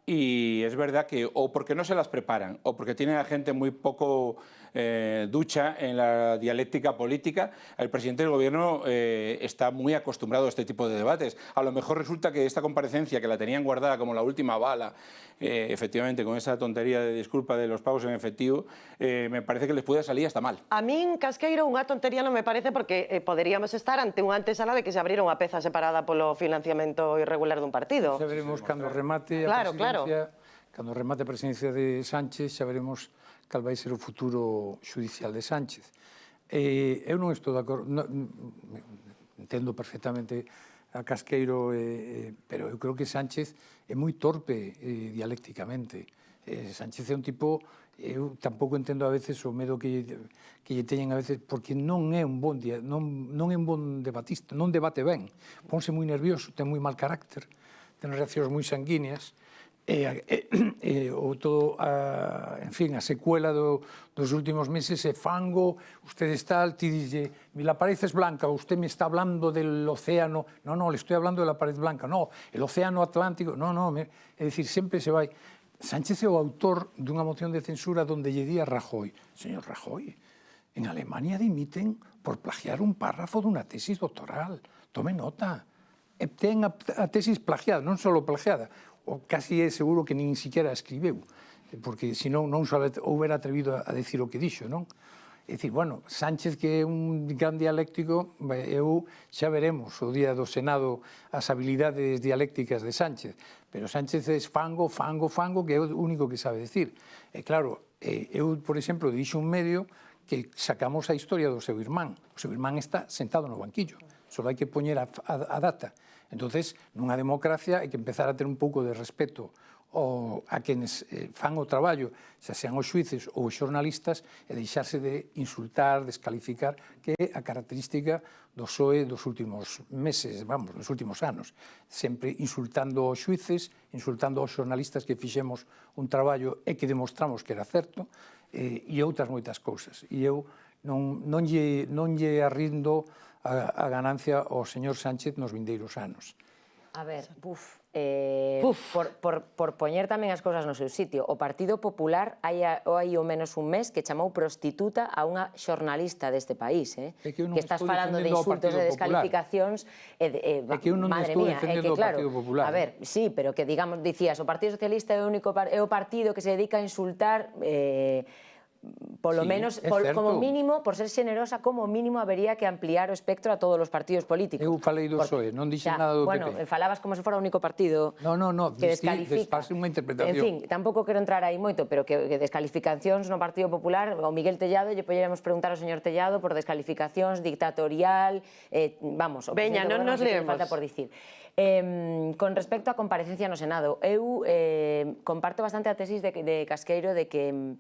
y es verdad que o porque no se las preparan o porque tienen a gente muy poco ducha en la dialéctica política, el presidente del Gobierno está muy acostumbrado a este tipo de debates. A lo mejor resulta que esta comparecencia, que la tenían guardada como la última bala, efectivamente, con esa tontería de disculpa de los pagos en efectivo, me parece que les puede salir hasta mal. A min, Casqueiro, unha tontería non me parece porque poderíamos estar ante unha antesala de que se abrira unha peza separada polo financiamento irregular dun partido. Xa veremos cando remate a presidencia, cando remate a presidencia de Sánchez, xa veremos cal vai ser o futuro judicial de Sánchez. Eu non estou de acordo, entendo perfectamente a Casqueiro, pero eu creo que Sánchez é moi torpe dialécticamente. Sánchez é un tipo, eu tampouco entendo a veces o medo que lle teñen a veces, porque non é un bon debatista, non debate ben, ponse moi nervioso, ten moi mal carácter, ten reaccións moi sanguíneas, en fin, a secuela dos últimos meses é fango, usted está, ti dice, la pared es blanca, usted me está hablando del océano, no, le estoy hablando de la pared blanca, no, el océano Atlántico, no, é dicir, sempre se vai. Sánchez é o autor dunha moción de censura donde lle di a Rajoy, señor Rajoy, en Alemania dimiten por plagiar un párrafo dunha tesis doctoral, tome nota, ten a tesis plagiada, non só plagiada, o casi é seguro que nin siquiera escribeu, porque senón non se houbera atrevido a decir o que dixo, non? É dicir, bueno, Sánchez, que é un gran dialéctico, eu xa veremos o día do Senado as habilidades dialécticas de Sánchez, pero Sánchez é fango, que é o único que sabe decir. E claro, eu, por exemplo, dixo un medio que sacamos a historia do seu irmán. O seu irmán está sentado no banquillo, só hai que poñer a data. Entonces, nunha democracia hai que empezar a ter un pouco de respeto a quenes fan o traballo, xa sean os xuíces ou os xornalistas, e deixarse de insultar, descalificar, que é a característica do PSOE dos últimos meses, vamos, dos últimos anos. Sempre insultando os xuíces, insultando aos xornalistas que fixemos un traballo e que demostramos que era certo, e outras moitas cousas. E eu non lle arrindo a ganancia ao señor Sánchez nos vindeiros anos. A ver, por poñer tamén as cousas no seu sitio, o Partido Popular hai o menos un mes que chamou prostituta a unha xornalista deste país, que estás falando de insultos e descalificacións, madre mía, é que claro, a ver, sí, pero que digamos, dicías, o Partido Socialista é o partido que se dedica a insultar polo menos, como mínimo, por ser generosa, como mínimo habería que ampliar o espectro a todos os partidos políticos. Eu falei do PSOE, non dixen nada do PP. Bueno, falabas como se fora o único partido que descalifica. Unha interpretación. En fin, tampouco quero entrar aí moito, pero que descalificacións no Partido Popular, o Miguel Tellado, lle poderíamos preguntar ao señor Tellado por descalificacións, dictatorial, vamos, o Veña, non nos leemos. Falta por dicir. Con respecto á comparecencia no Senado, eu comparto bastante a tesis de Casqueiro de que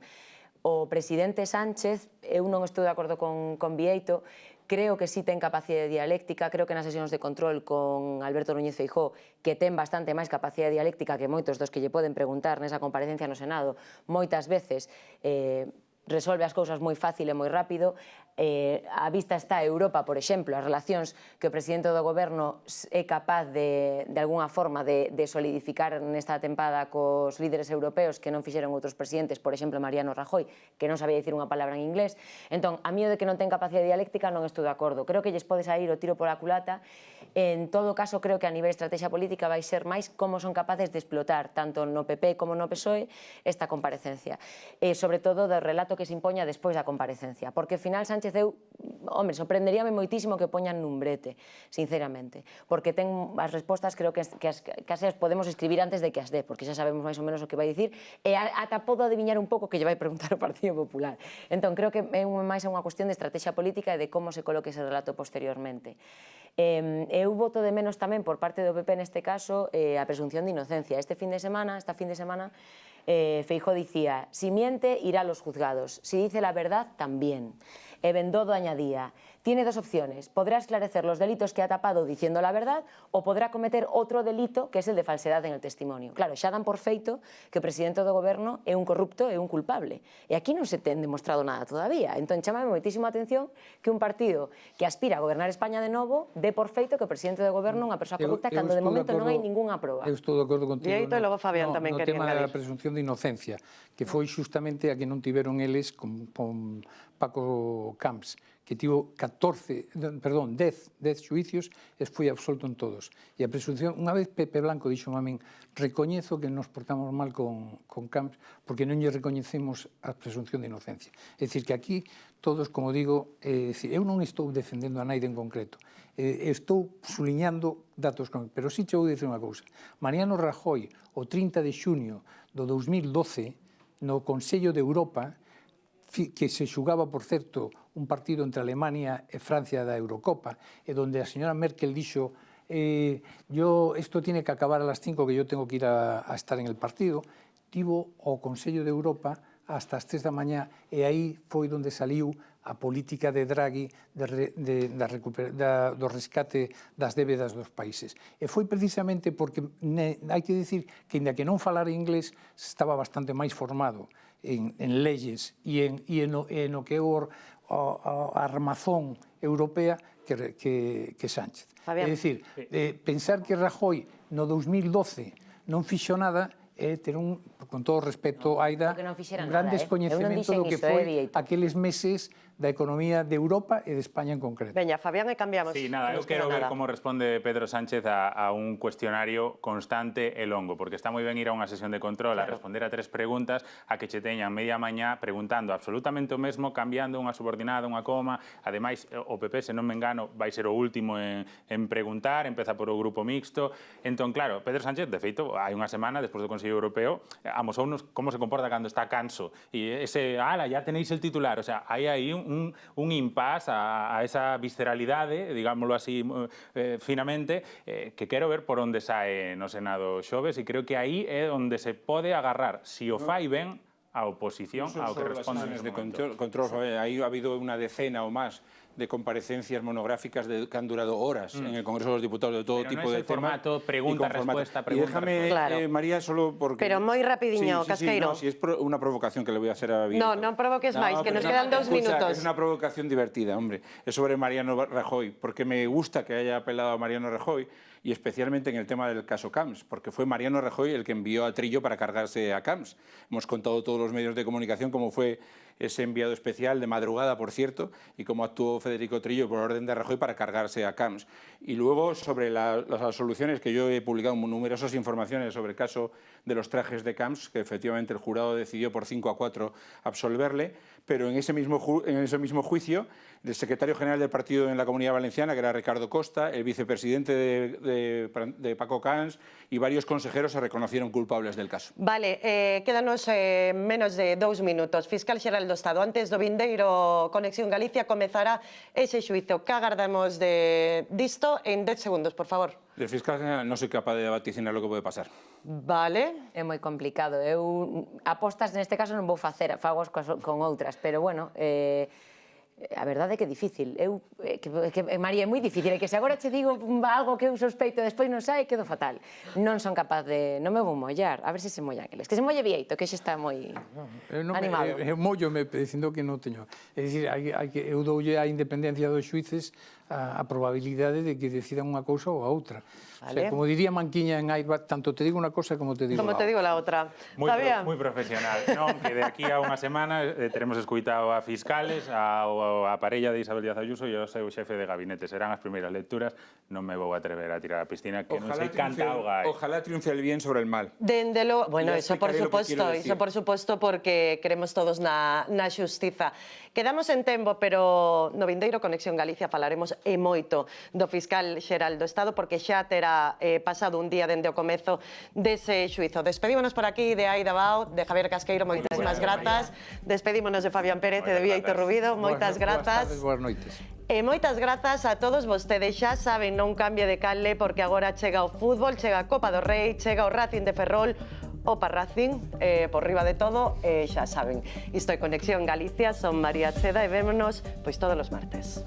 o presidente Sánchez, eu non estou de acordo con Bieito, creo que sí ten capacidade dialéctica, creo que nas sesións de control con Alberto Núñez Feijóo, que ten bastante máis capacidade dialéctica que moitos dos que lle poden preguntar nesa comparecencia no Senado, moitas veces resolve as cousas moi fácil e moi rápido. A vista está Europa, por exemplo, as relacións que o presidente do goberno é capaz de alguna forma de solidificar nesta tempada cos líderes europeos que non fixeron outros presidentes, por exemplo, Mariano Rajoy, que non sabía dicir unha palabra en inglés. Entón, a mí o de que non ten capacidade dialéctica non estou de acordo. Creo que lles pode sair o tiro pola culata. En todo caso, creo que a nivel de estrategia política vai ser máis como son capaces de explotar, tanto no PP como no PSOE, esta comparecencia. E, sobre todo, do relato que se impoña despois da comparecencia. Porque, ao final, Sánchez, sorprenderíame moitísimo que poñan nun brete, sinceramente. Porque ten as respostas, creo que as podemos escribir antes de que as dé, porque xa sabemos máis ou menos o que vai dicir, e ata podo adiviñar un pouco que lle vai preguntar o Partido Popular. Entón, creo que é máis unha cuestión de estrategia política e de como se coloque ese relato posteriormente. Eu voto de menos tamén por parte do PP neste caso a presunción de inocencia. Esta fin de semana, Feijóo dicía, si miente irá a los juzgados, si dice la verdad también. E Bendodo añadía, tiene dos opciones, podrá esclarecer los delitos que ha tapado diciendo la verdad o podrá cometer otro delito que es el de falsedad en el testimonio. Claro, xa dan por feito que o presidente do goberno é un corrupto e un culpable. E aquí non se ten demostrado nada todavía. Entón, chamame moitísimo a atención que un partido que aspira a gobernar España de novo dé por feito que o presidente do goberno é unha persoa corrupta cando de momento non hai ningunha proba. Eu estou de acordo contigo. E logo Fabián tamén quería no tema engadir. da presunción de inocencia, que foi xustamente a que non tiveron eles con Paco Camps, que tivo 10 xuicios e foi absolto en todos. E a presunción, unha vez Pepe Blanco dixo a min, recoñezo que nos portamos mal con Camps porque non lle recoñecemos a presunción de inocencia. É dicir, que aquí todos, como digo, eu non estou defendendo a naide en concreto, estou suliñando datos concretos, pero sí che vou dicir unha cousa. Mariano Rajoy, o 30 de xunio do 2012, no Consello de Europa, que se xugaba, por certo, un partido entre Alemania e Francia da Eurocopa, e donde a señora Merkel dixo esto tiene que acabar a las 5 que yo tengo que ir a estar en el partido, tivo o Consello de Europa hasta as 3 da mañá, e aí foi onde saliu a política de Draghi do rescate das débedas dos países. E foi precisamente porque, hai que dicir, que ainda que non falara inglés, estaba bastante máis formado en leyes e no que é a armazón europea que Sánchez. É dicir, pensar que Rajoy no 2012 non fixo nada é ter con todo o respeto, Aida, un gran descoñecemento do que foi aqueles meses da economía de Europa e de España en concreto. Veña, Fabián, e cambiamos. Sí, nada, eu quero ver como responde Pedro Sánchez a un cuestionario constante e longo, porque está moi ben ir a unha sesión de control a responder a 3 preguntas, a que che teñan media mañá preguntando absolutamente o mesmo, cambiando unha subordinada, unha coma. Ademais, o PP, se non me engano, vai ser o último en preguntar, empeza por o grupo mixto. Entón, claro, Pedro Sánchez, de feito, hai unha semana, despois do Consello Europeo, amosounos como se comporta cando está canso. E ese, ya tenéis el titular. O sea, hai aí un impas a esa visceralidade, digámoslo así finamente, que quero ver por onde sae no Senado xoves, e creo que aí é onde se pode agarrar, si o fai ben, a oposición ao que responde neste momento. Control, aí ha habido una decena ou máis de comparecencias monográficas que han durado horas en el Congreso de los Diputados de todo tipo de temas. Formato pregunta-respuesta, pregunta-respuesta. María, solo porque... Pero moi rapidiño, Casqueiro. Si es una provocación que le voy a hacer a Viento. No, non provoques máis, que nos quedan 2 minutos. Es una provocación divertida, hombre. Es sobre Mariano Rajoy, porque me gusta que haya apelado a Mariano Rajoy, y especialmente en el tema del caso Camps, porque fue Mariano Rajoy el que envió a Trillo para cargarse a Camps. Hemos contado todos los medios de comunicación cómo fue ese enviado especial, de madrugada, por cierto, y cómo actuó Federico Trillo por orden de Rajoy para cargarse a Camps. Y luego, sobre las soluciones, que yo he publicado numerosas informaciones sobre el caso de los trajes de Camps, que efectivamente el jurado decidió por 5-4 absolverle, pero en ese mismo juicio, el secretario general del partido en la Comunidad Valenciana, que era Ricardo Costa, el vicepresidente de Paco Camps y varios consejeros se reconocieron culpables del caso. Vale, quédanos menos de 2 minutos. Fiscal Xeral do Estado, antes do vindeiro Conexión Galicia comezará ese xuizo. Que agardamos disto en 10 segundos, por favor? Del fiscal general non soy capaz de vaticinar lo que pode pasar. Vale. É moi complicado. Eu apostas neste caso non vou facer, fago con outras, pero bueno, a verdade é que é difícil. María, é moi difícil, é que se agora che digo algo que eu sospeito e despois non sai, quedo fatal. Non son capaz de... Non me vou mollar, a ver se mollan eles. Que se molle Vieito, que xe está moi animado. Eu mollome dicindo que non teño. É dicir, eu doulle a independencia dos xuíces a probabilidade de que decidan unha cousa ou a outra. O sea, como diría Manquiña en Airbag, tanto te digo unha cosa como te digo Como te digo la outra. Fabián. Moi profesional. Non, que de aquí a unha semana teremos escuitado a fiscales, a parella de Isabel Díaz Ayuso e o seu xefe de gabinete. Serán as primeiras lecturas. Non me vou atrever a tirar a piscina, que non sei canta auga. Ojalá triunfe el bien sobre el mal. Dende logo, bueno, eso por suposto, porque queremos todos na xustiza. Quedamos en tempo, pero no vindeiro Conexión Galicia falaremos e moito do fiscal xeral do Estado, porque xa terá pasado un día dende o comezo dese xuizo. Despedímonos por aquí de Aida Bao, de Javier Casqueiro, moitísimas grazas. Despedímonos de Fabián Pérez e de Vieito Rubido, moitas grazas. Boas noites. E moitas grazas a todos vostedes, xa saben, non cambie de canle, porque agora chega o fútbol, chega a Copa do Rei, chega o Racing de Ferrol, Opa Racing, por riba de todo, xa saben. Isto é Conexión Galicia, son María Cheda e vémonos pois todos os martes.